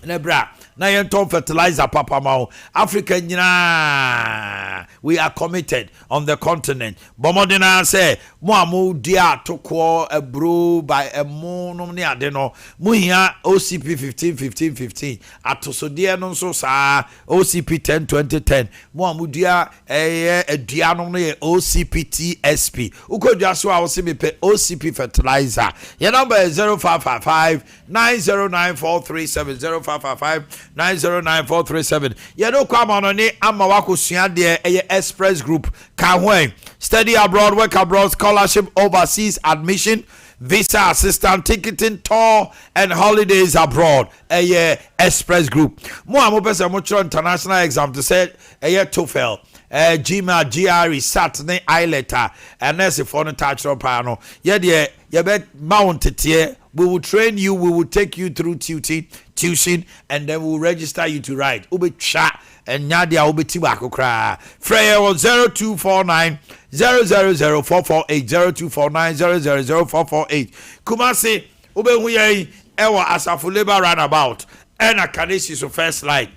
Nebra na yenton fertilizer papa ma Africa nyina we are committed on the continent. Bomodina say mo amu dia toko ebro by emonum ne ade no mo hia OCP 15 atosode no so sa OCP 10 mo amu dia aduanom no ye OCP TSP ukodwa so a wo se mepe OCP fertilizer. Your number is 0555 909437 0555 909437. You know, come on, ama wako suade express group. Kanhwen study abroad, work abroad, scholarship, overseas admission, visa assistant, ticketing, tour, and holidays abroad. Express group. Mo amopesa mucho international exam to say TOEFL. GMA, GRE, Saturday, ILETA, and that's a foreign touch on piano. Yeah, you bet mounted here. We will train you, we will take you through tuition, and then we will register you to ride. Ube chat and Nadia Ube Tibako cry. Freya was 0249 000448 0249 000448. Kumasi Ube Huye Ewa Asafu Labor Runabout and a Kadeshi so first light.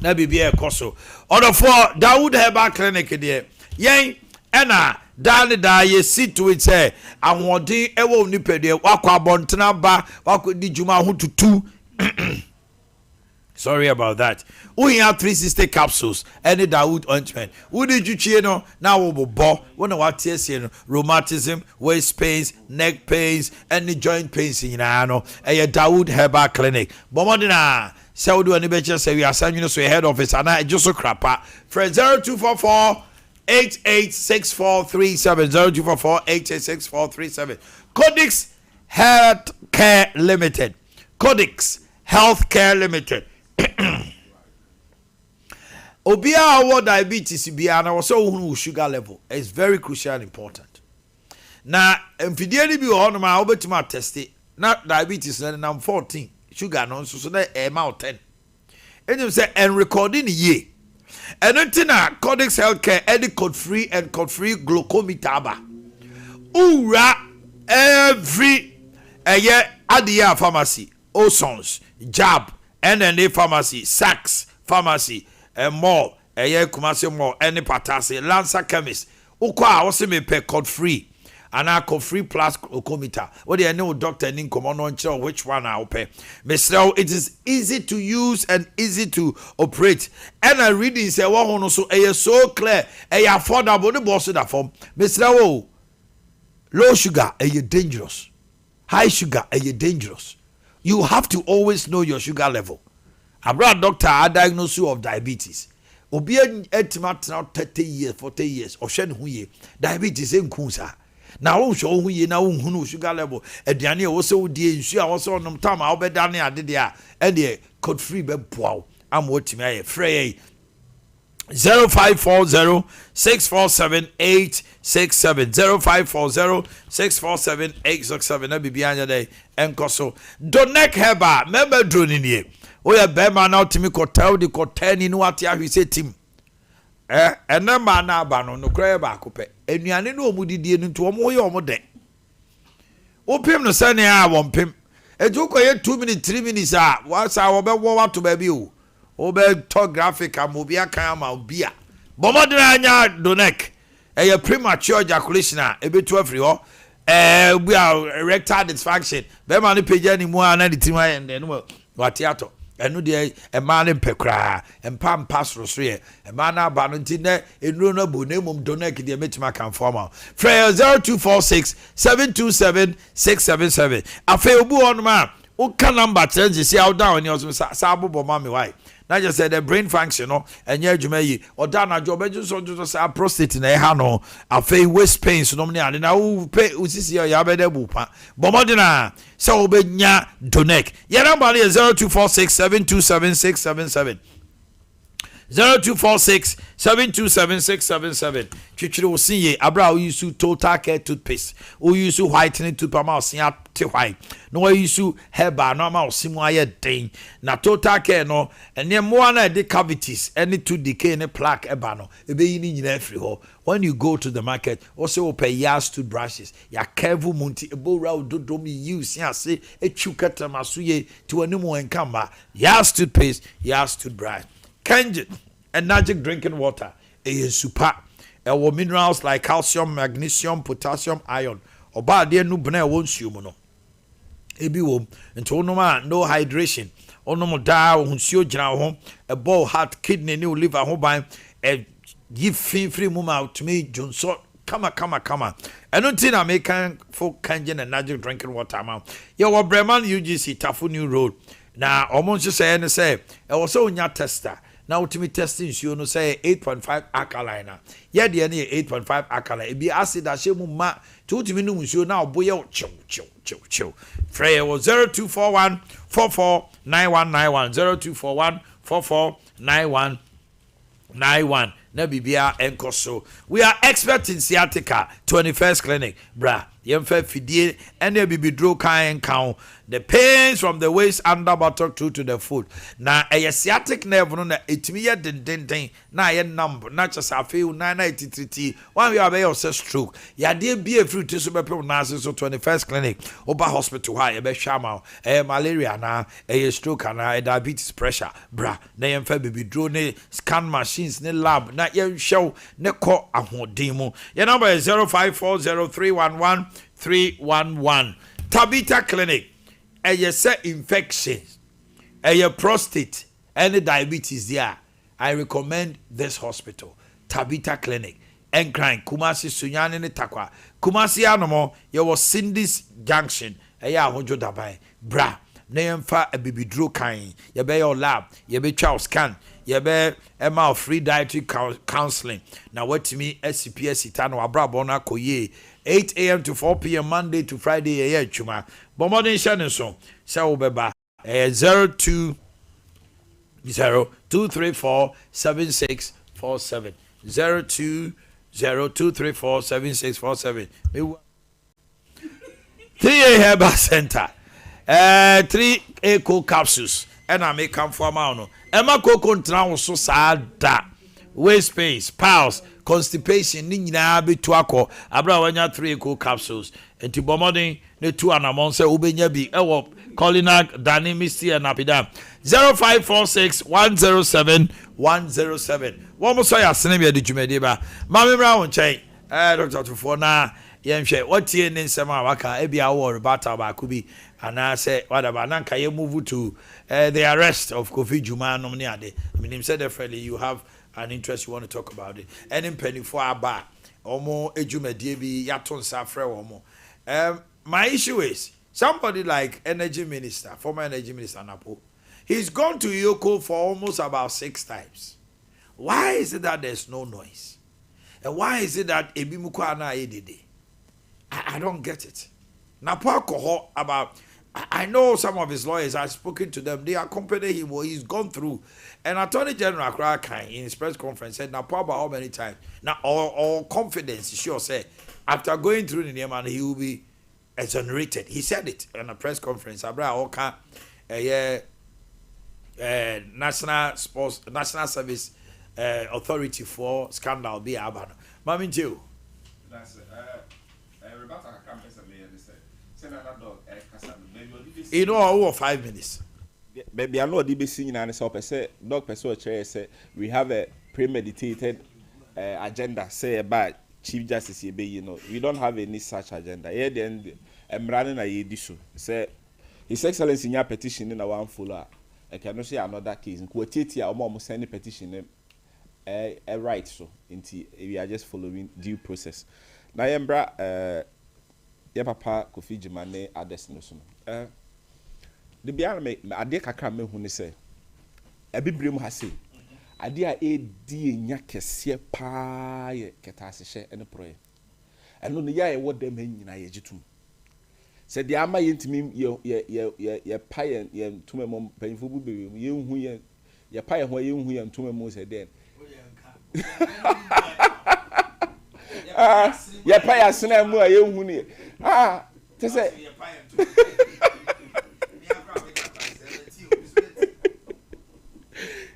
Na bibi e koso order for Dawood Herbal Clinic there yen ena dale da ye sit to it say ahodi ewo nipede wakwa bontena ba wakwa di juma ho tutu. Sorry about that. We have 360 capsules and the Dawood ointment. Who did you cheer no? Now we will bo. When I want to see rheumatism, waist pains, neck pains, and the joint pains in ano. A Dawood Herbal Clinic. Bomodina. So do any better say we are sending you to head office and I just so crappa. Friend 0244 886437 0244 886437. Codex Healthcare Limited. Codex Healthcare Limited. Obia what diabetes bia na so sugar level is very crucial and important. Na mfidie bi ho no ma obetima test na diabetes na 14 sugar no so na amount 10. Enyim say and recording ye. Enotina Codex Healthcare edit code free and code free glucometer ba. Ura every Ade Akye pharmacy, Osons, Jab, NNA pharmacy, Saks pharmacy, and more. Kumasi more any patasi, Lancer chemist. Ukwa also me pay code free. And I code free plus glucometer. What do you know, doctor? Nin come on show which one I'll pay. Mr. It is easy to use and easy to operate. And I read it say one so so clear. Affordable the boss of that form. Mr. Low sugar dangerous. High sugar dangerous. You have to always know your sugar level. A brother doctor I diagnose you of diabetes. Obi etimat now 30 years, 40 years. Oshen huye diabetes ain't kunsa. Na won show huye na won hunu sugar level. Aduane wo se wo die nsu a wo se onom tam a obeda ne ade de a e de code free be boaw. Am wotimi aye frey 0540 647 867 0540 647 867 na bibia anya dey enkoso donek heba member drone ni oya bema na otimi kotel di kotani no ate ahwese tim enema na aba no kra ba akopɛ anuane no omudidie no nto omo ye omo de opim no sane a wompim ejukoye 2 minutes 3 minutes a wasa wo be wo wato ba bi o obe to graphic amobia kan ma obia bomodina anya donek premature ejaculation a ebetu afri ho we are erectile dysfunction be ma no page ani mu ana de tim aye no watiato enu de ema ne pekra empa soro so ye ema na ba no ntine enuro no bo na mum donek de metima kan formal free 0246 727 677 afa obu on ma Oka number change see how down your sabo bomami why. Now just said the brain function no enye adwuma yi oda na job eju so say prostate na e ha no afei waist pains no me na wo pay usisi ya bede bupa bomodina say obenya donek your number is 0246727677 0246727677 twitwire wo sinye abra wo use total care toothpaste wo use whitening toothpaste ma osin ate white no wo use herbal no ma osin aye den na total care no ene mo na de cavities any tooth decay any plaque eba no ebe yi ni nyina free ho. When you go to the market also pay Yaw toothbrushes ya careful munti ebo ra ododo mi use ya say etwukata masuye to animu enkamba Yaw toothpaste Yaw toothbrush Kenji and magic drinking water a super minerals like calcium, magnesium, potassium, iron. Oba de nu bna won you no. Ebi wom nto no ma no hydration. Ono mo da hunsuo gina ho a ball heart kidney new liver ho ban e give free move out to me Johnson kama eno tin na make for Kenji and magic drinking water ma. Yo wa Breman UGC Tafu New Road. Na omo nso say ne say e wo so nya tester. Now ultimate testing you no say 8.5 alkaline. Yeah, the 8.5 alkaline. It be acid that shemu ma to ultimate no you now boy chow. Frey was 0241 449191 0241 449191. Na bibia enkoso. We are expert in sciatica 21st clinic. Bra. Yemfe fidie ene bibidro kan count the pains from the waist under buttock through to the foot. Na a sciatic nerve no na etimi ye den na ye number na just afeu 993 one we are say stroke. Ya de be a fruit so be na so 21st clinic oba hospital ha ye be hwama malaria na stroke na diabetes pressure bra na yemfe bibidro ne scan machines ne lab na ye show ne ko ahodin mu. Your number is 0540311311. Tabitha Clinic. A say infections, a prostate, any diabetes there. I recommend this hospital, Tabitha Clinic. Enkran Kumasi Sunyani ne Takwa. Kumasi Anomo, you was Cindy's Junction. Aya Hojo Dabai. Bra. Neyemfa a bibidro kain. You be your lab. You be child scan. You be a free dietary counseling. Now what to me SCPS Itano Abra Bona Koye. 8 a.m. to 4 p.m. Monday to Friday. Yeah, chuma. Bomodin Shannon so beba 0202347647 0202347647 3A Herbal Center 3 Eco capsules and I make come for amount Emma Coco Town so sad waist pains, pals, constipation, ni nyina be to akọ abra wanya 3 Eco capsules enti bomodin ne 2 anamon se ubenya bi ewo Colinac Dani Misty and Apida 0546107107 one more so ya sene be adwumade ba mame mra won chen Dr. Tufo na yenhwe watie ne nsema waka e bia wo rebata ba kubi ana say whatever nanka ye move to the arrest of Kofi Juma no ne ade I mean him said definitely you have an interest you want to talk about it and in penny for aba omo ejumade bi yaton safre omo my issue is somebody like former energy minister Napo, he's gone to Yoko for almost about 6 times. Why is it that there's no noise? And why is it that Ebimuko ana edede? I don't get it. Napo alcohol about I know some of his lawyers, I've spoken to them, they accompany him, well, he's gone through. And Attorney General Krakai in his press conference said, Napo about how many times? Now, all confidence, he sure said, after going through the name and he will be exonerated. He said it in a press conference. Abra Oka, National Service Authority for scandal be Abano. Mami Joe. That's Rebecca campus and you know, over 5 minutes. Baby, I know DBC in an say, Dog Pessoa Chair say, we have a premeditated agenda, say about Chief Justice, you know, we don't have any such agenda. Here then, I'm running a issue. Say, His Excellency in your petition in a one fuller. I cannot say another case. In quotitia, almost any petition, a right so. We are just following due process. Now, Embra, your papa, Kofi Jimane, Ades Nosun. the bia me ade kakra me hu ne se ebibrem ha se ade a edi enya kese pa ye ketase ene proye eno ne ya ye wodem nyina ye gitum se de ama ye ntimi ye pa ye ntumemo panfo bu bewe ye hu ye pa ye ho ye hu ye ntumemo se den ye pa ya sena mu a ye hu ne te se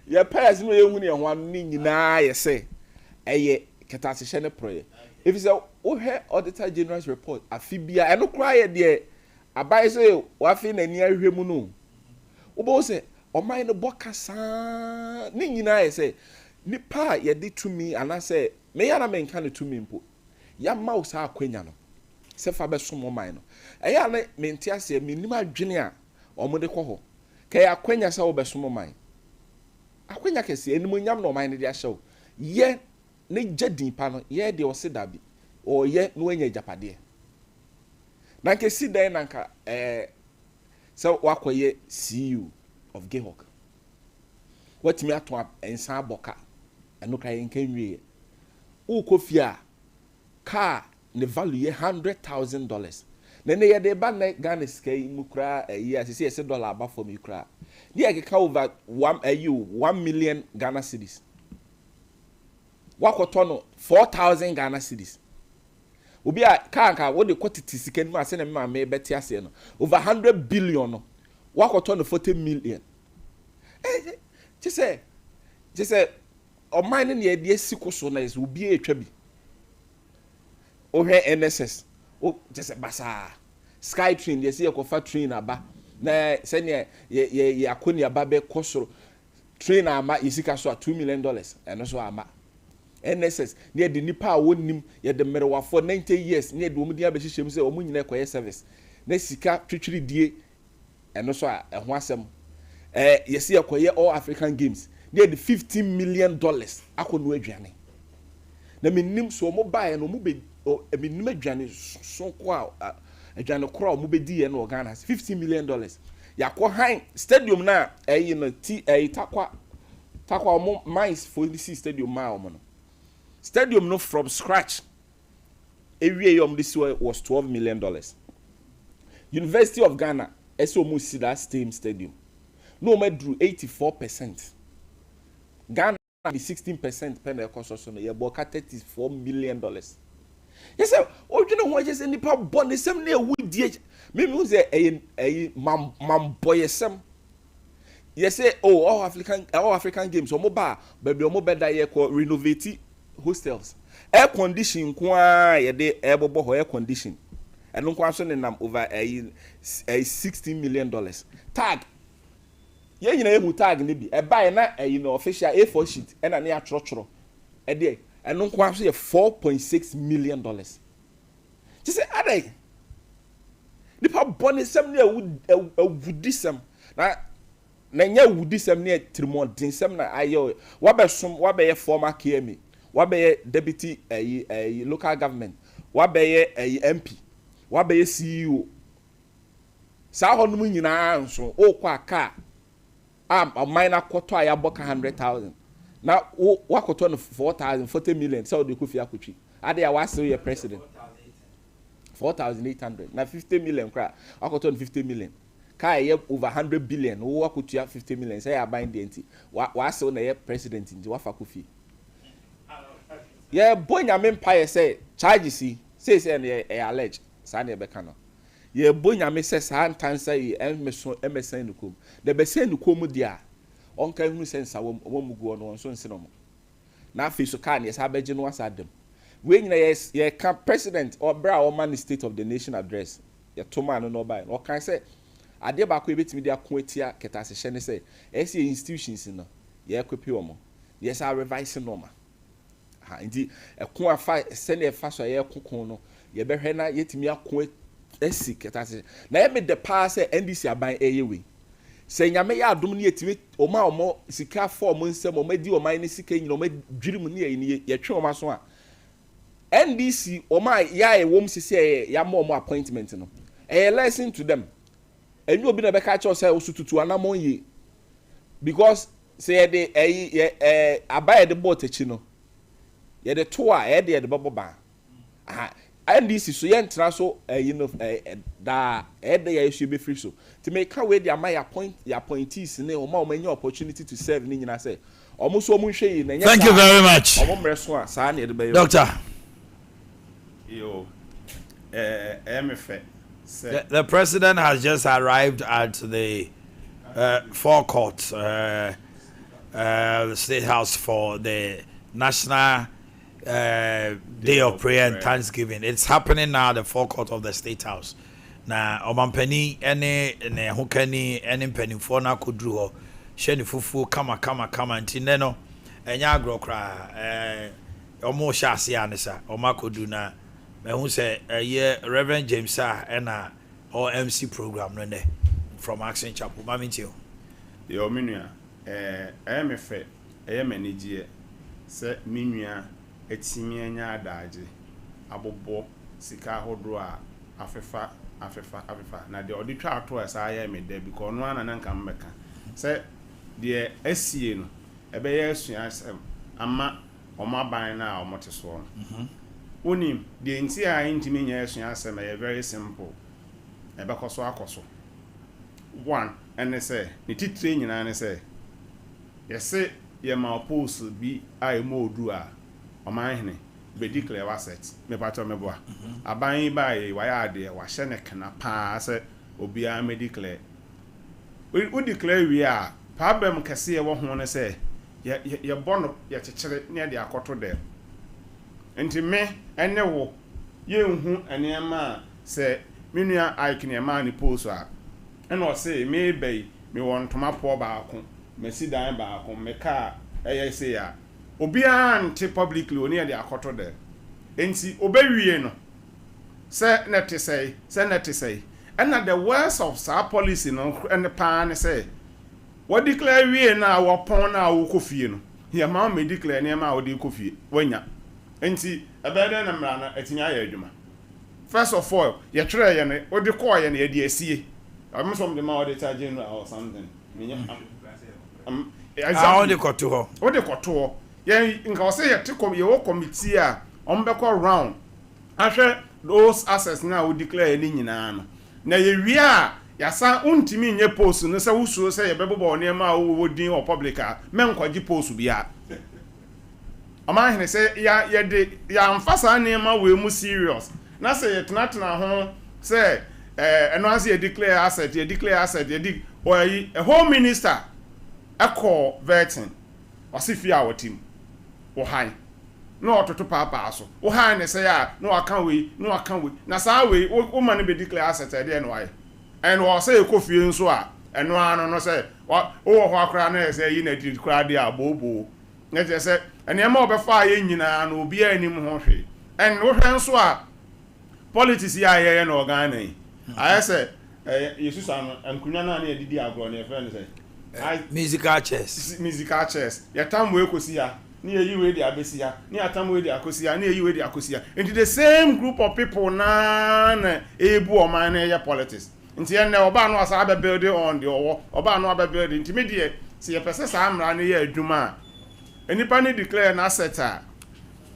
ye pa ya sena ye hu ne ho am ni nyina ye se eye ketase ne proye if you say oh auditor general's report afibia eno kra ye de abai say wafi na ni ahwemu no wo say oman no bokasa ni nyina ye say nipa ye de to me and say me ya na me nka ne to me mpo ya mouse akwanya no se fa be som oman no eya na me ntiase me nim adwene a omo de kɔ ho ka ya akwanya se wo be som oman akwanya kese enimu nyam no oman ne de ahyew ye ne jadin pa no ye de osidabi o ye no anya japade na nke si dan na nka so wakoye CEO of Gehok what me ato ensa aboka eno kai nka nwie u kofia car ne value ye $100,000 na ne ye de ba na Ghana skai mu kra ye asisi ese dollar aba for me kra dia ke ka over 1 million Ghana cedis wakoto no 4,000 Ghana cedis obi a kanka wo de kwotiti sika ni ma se na me ma me beti ase no over 100 billion no wakoto no 40 million just say o mine ne de asiko so na is obi etwa bi o hwe NSS o just basa sky train ye se ye ko fa train aba na se ne ye akoni aba be kosoro train ama isika so $2 million eno so ama NSS near the nipa wonim ye de merewafo 90 years near the omudi abehyehyem say omu nyina ekoye service na sika twitwiri die eno so a ho asem ye se ekoye all African games near the $15 million akono adwane na menim so omo bae no mu be menim adwane so ko a adwane kro omo be die no Ghana $15 million yakọ han stadium na no takwa omo mines for this stadium ma omo no stadium no from scratch every year this was $12 million. University of Ghana almost see that same stadium no me drew 84%. Ghana be 16% pen the construction ye boka $34 million. Yes sir, o you know what just any pa born the same na wudie me say a mam boyesem. Yes say all African games o mo ba baby o mo beda ye ko renovate hostels air condition kwa ye de ebobo ho air condition eno kwa so ne nam over $16 million tag ye nyina ehu tag ne bi e buy na no official A4 sheet e na ne atrotro e de eno kwa so ye $4.6 million just say adai nipa bonisem ne awudisem na nya awudisem ne trimodinsem na ayo wabe former KMA wabe deputy local government wabe MP wabe CEO sa honum nyina anso o kwa ka minor kwoto ayaboka 100,000 na wakoto no 40 million so de kofi akotwi ade ya wase ye president 4,800 na 50 million kra wakoto no 50 million ka ye over 100 billion wo wakotu 50 million say ya bind the enti wase na ye president ndi wafa kofi ye bonya empire say charges say e allege sa na e beka no ye bonya me say sa antansa yi MSN nukom de be say nukom dia onka hunu sensa wo mugu no so nsino mo na afi so ka na ye sa beje no asadem we nyina ye ka president or bra or man state of the nation address ye to man no buy o kan say ade ba ko ebetimi dia ko atia ketase hye ne say ese institutions no ye kwapi omo ye sa revise normal ndi ekun afa sene efa so ye kokon no ye behwe na yetimi akon esi ketase na ye me de pa se NDC aban eyewe se nyame ya adom ne yetimi omo sika form nsem omo di oman ne sika nyina omo dwirim ne ye twe omo so a NDC omo ya ewom sisi ya mo omo appointment no listen to them and you be na be catch yourself tutu anamon ye because say the abaya the boat echi no ye the tour the bubble ban and this is so yentra so you know da the ya should be free so to make way their my appointees ne o ma any opportunity to serve ni nyina say almost so much. Thank you very much, Doctor. Yo, the president has just arrived at the forecourt, the State House for the National Day of Prayer and Thanksgiving. It's happening now at the forecourt of the State House. Now, Omampeni, any Hukani, any penny for na kudruho, Sheni Fufu, kama, and Tineno, and Yagrokra, almost Shasianisa, Omakuduna. Who say Reverend James and or MC program from Action Chapel. Mammy Tio. Yo, Minia, I am a fair, I am an idiot. Set Minia, it's Simiania Daji, Abobo, Sika Hodroa, Afefa. Now the auditor twice I am a day because one and come back. Say, the SCN, a bear, Amma, or my by now, Motiswan. Unim the entire intimate answer may very simple. Ebakoso akoso. One, and they say, the training and they say, yes, say, ye ma post be I mo dua, or mine, be declare assets, me pato me boa. A buying by why there was shenek and a pass, or be I may declare. We would declare we are, Pabem can see what one say, ye born up yet near the acotto there. Enti me ene wo ye hu enema se menua aikene ma ni post a ene o se me bei me won toma po ba ko me si dan ba ko me ka eye se ya obi ante publicly oni de akoto de enti obewie no se nete say and the words of sa policy no and pa ne say what declare we na wo pon na wo kofie no ye ma me declare ne ma wo de kofie wanya enti abeda na mra na etinya ya adwuma first of all ye tire ye ne odi call ye ne ye de asie am some the ma odi charge no or something menya odi koto ye nka o say ye tekom ye wo committee a ombekọ round ahwe those assets na we declare ni nyina no na ye wi a yasa untimi nye post no say wusuo say ye bebobo ne ma wo din o public a menkwaji post bia Ama hene say ya de ya mfasa nema we mu serious na say ye tenatena ho say eno ase ye declare asset ye di oyi a home minister akọ vetting osifi a wotim wo han no ototo papa so wo han ne say ya no aka we na sa we wo ma ne be declare asset e de no ai and wo say ekofie nso a eno ano no say wo ho akra na say yi na di kra de abobo na je say and yama obefa ye nyina na obi anim ho hwe and wo hwen so a politics ya ye na organ nan I say yesus an ankunya na na edidi agro na friend say musical chairs ya tamu ekosi ya ni eyi we di abesi ya ni atamu we di akosi ya ni eyi we di akosi ya into the same group of people na ebu o man na ya politics nti ye na oba no asa be build on the oba no aba build nti me die se ye pese sa amra na ye adwuma enipa ni declare na asset a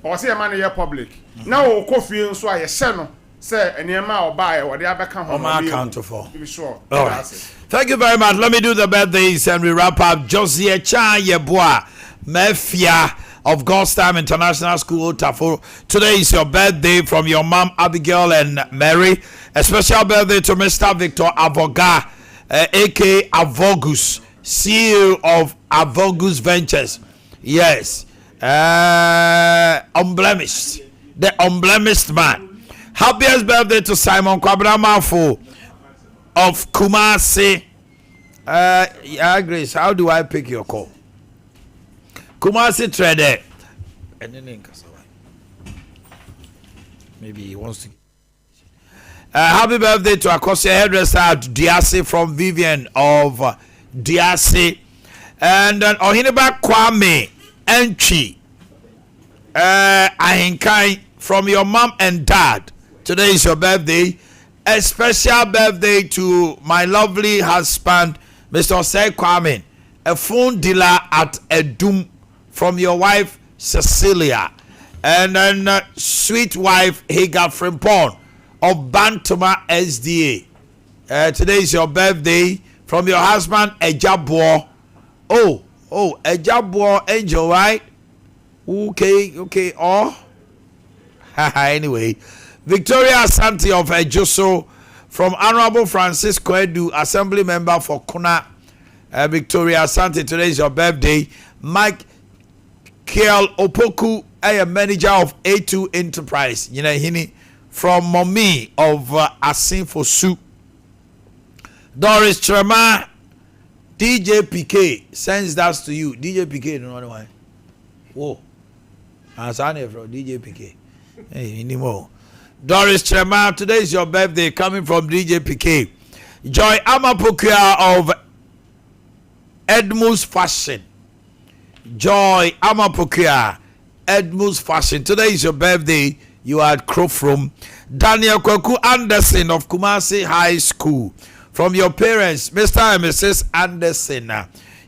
o se man ye public na o kofie nso a ye hye no say eniema oba e wode abeka ho ma account for be sure. All right. Thank you very much. Let me do the birthdays and we wrap up. Josie Yaw Boamah Mafia of God's Time International School Tafo. Today is your birthday from your mom Abigail and Mary. A special birthday to Mr. Victor Avoga, aka Avogus, CEO of Avogus Ventures. Yes, unblemished, the unblemished man. Happiest birthday to Simon Kwabramafu of Kumasi. Grace, how do I pick your call? Kumasi Trader. Maybe he wants to. Happy birthday to Akosia hairdresser at Diase from Vivian of Diase. And then Ohineba Kwame Enchi. Ahinkai from your mom and dad. Today is your birthday. A special birthday to my lovely husband, Mr. Osei Kwame, a phone dealer at Edum, from your wife Cecilia, and then sweet wife Hagar Frimpon of Bantama SDA. Today is your birthday, from your husband Ejabo. Oh, Ejabo Angel, right? Okay. Oh, anyway. Victoria Santi of Ejoso, from Honorable Francisco Edu, Assembly Member for Kuna. Victoria Santi, today is your birthday. Mike Kiel Opoku, a manager of A2 Enterprise, from Mommy of Asin Fosu. Doris Trema, DJ PK sends that to you. DJ PK, don't know why. Whoa, I'm sorry from DJ PK. Hey, anymore. Doris Trema, today is your birthday, coming from DJ PK. Joy Amapokia of Edmund's Fashion. Joy Amapokia, Edmund's Fashion. Today is your birthday. You are at Crofrom. Daniel Kwaku Anderson of Kumasi High School. From your parents, Mr. and Mrs. Anderson,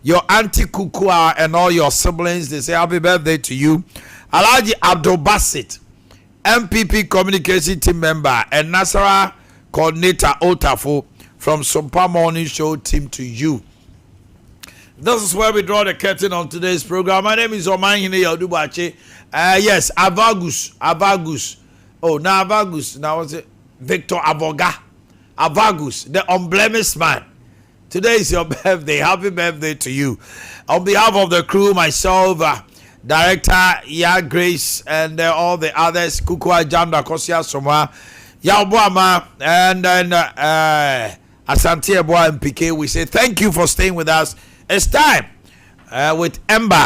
your auntie Kukua and all your siblings, they say happy birthday to you. Alaji Abdul Basit, MPP communication team member and Nasara coordinator Otafo from Sompa Morning Show team to you. This is where we draw the curtain on today's program. My name is Omahine Yaw. Yes, Avagus. Oh, now Avagus. Now what's it? Victor Avoga. Avagus, the unblemished man. Today is your birthday. Happy birthday to you. On behalf of the crew, myself, Director Ya Grace, and all the others, Kukua Janda Kosia Soma, Yaw Boamah, and then Asante Eboa and PK, we say thank you for staying with us. It's time with Ember.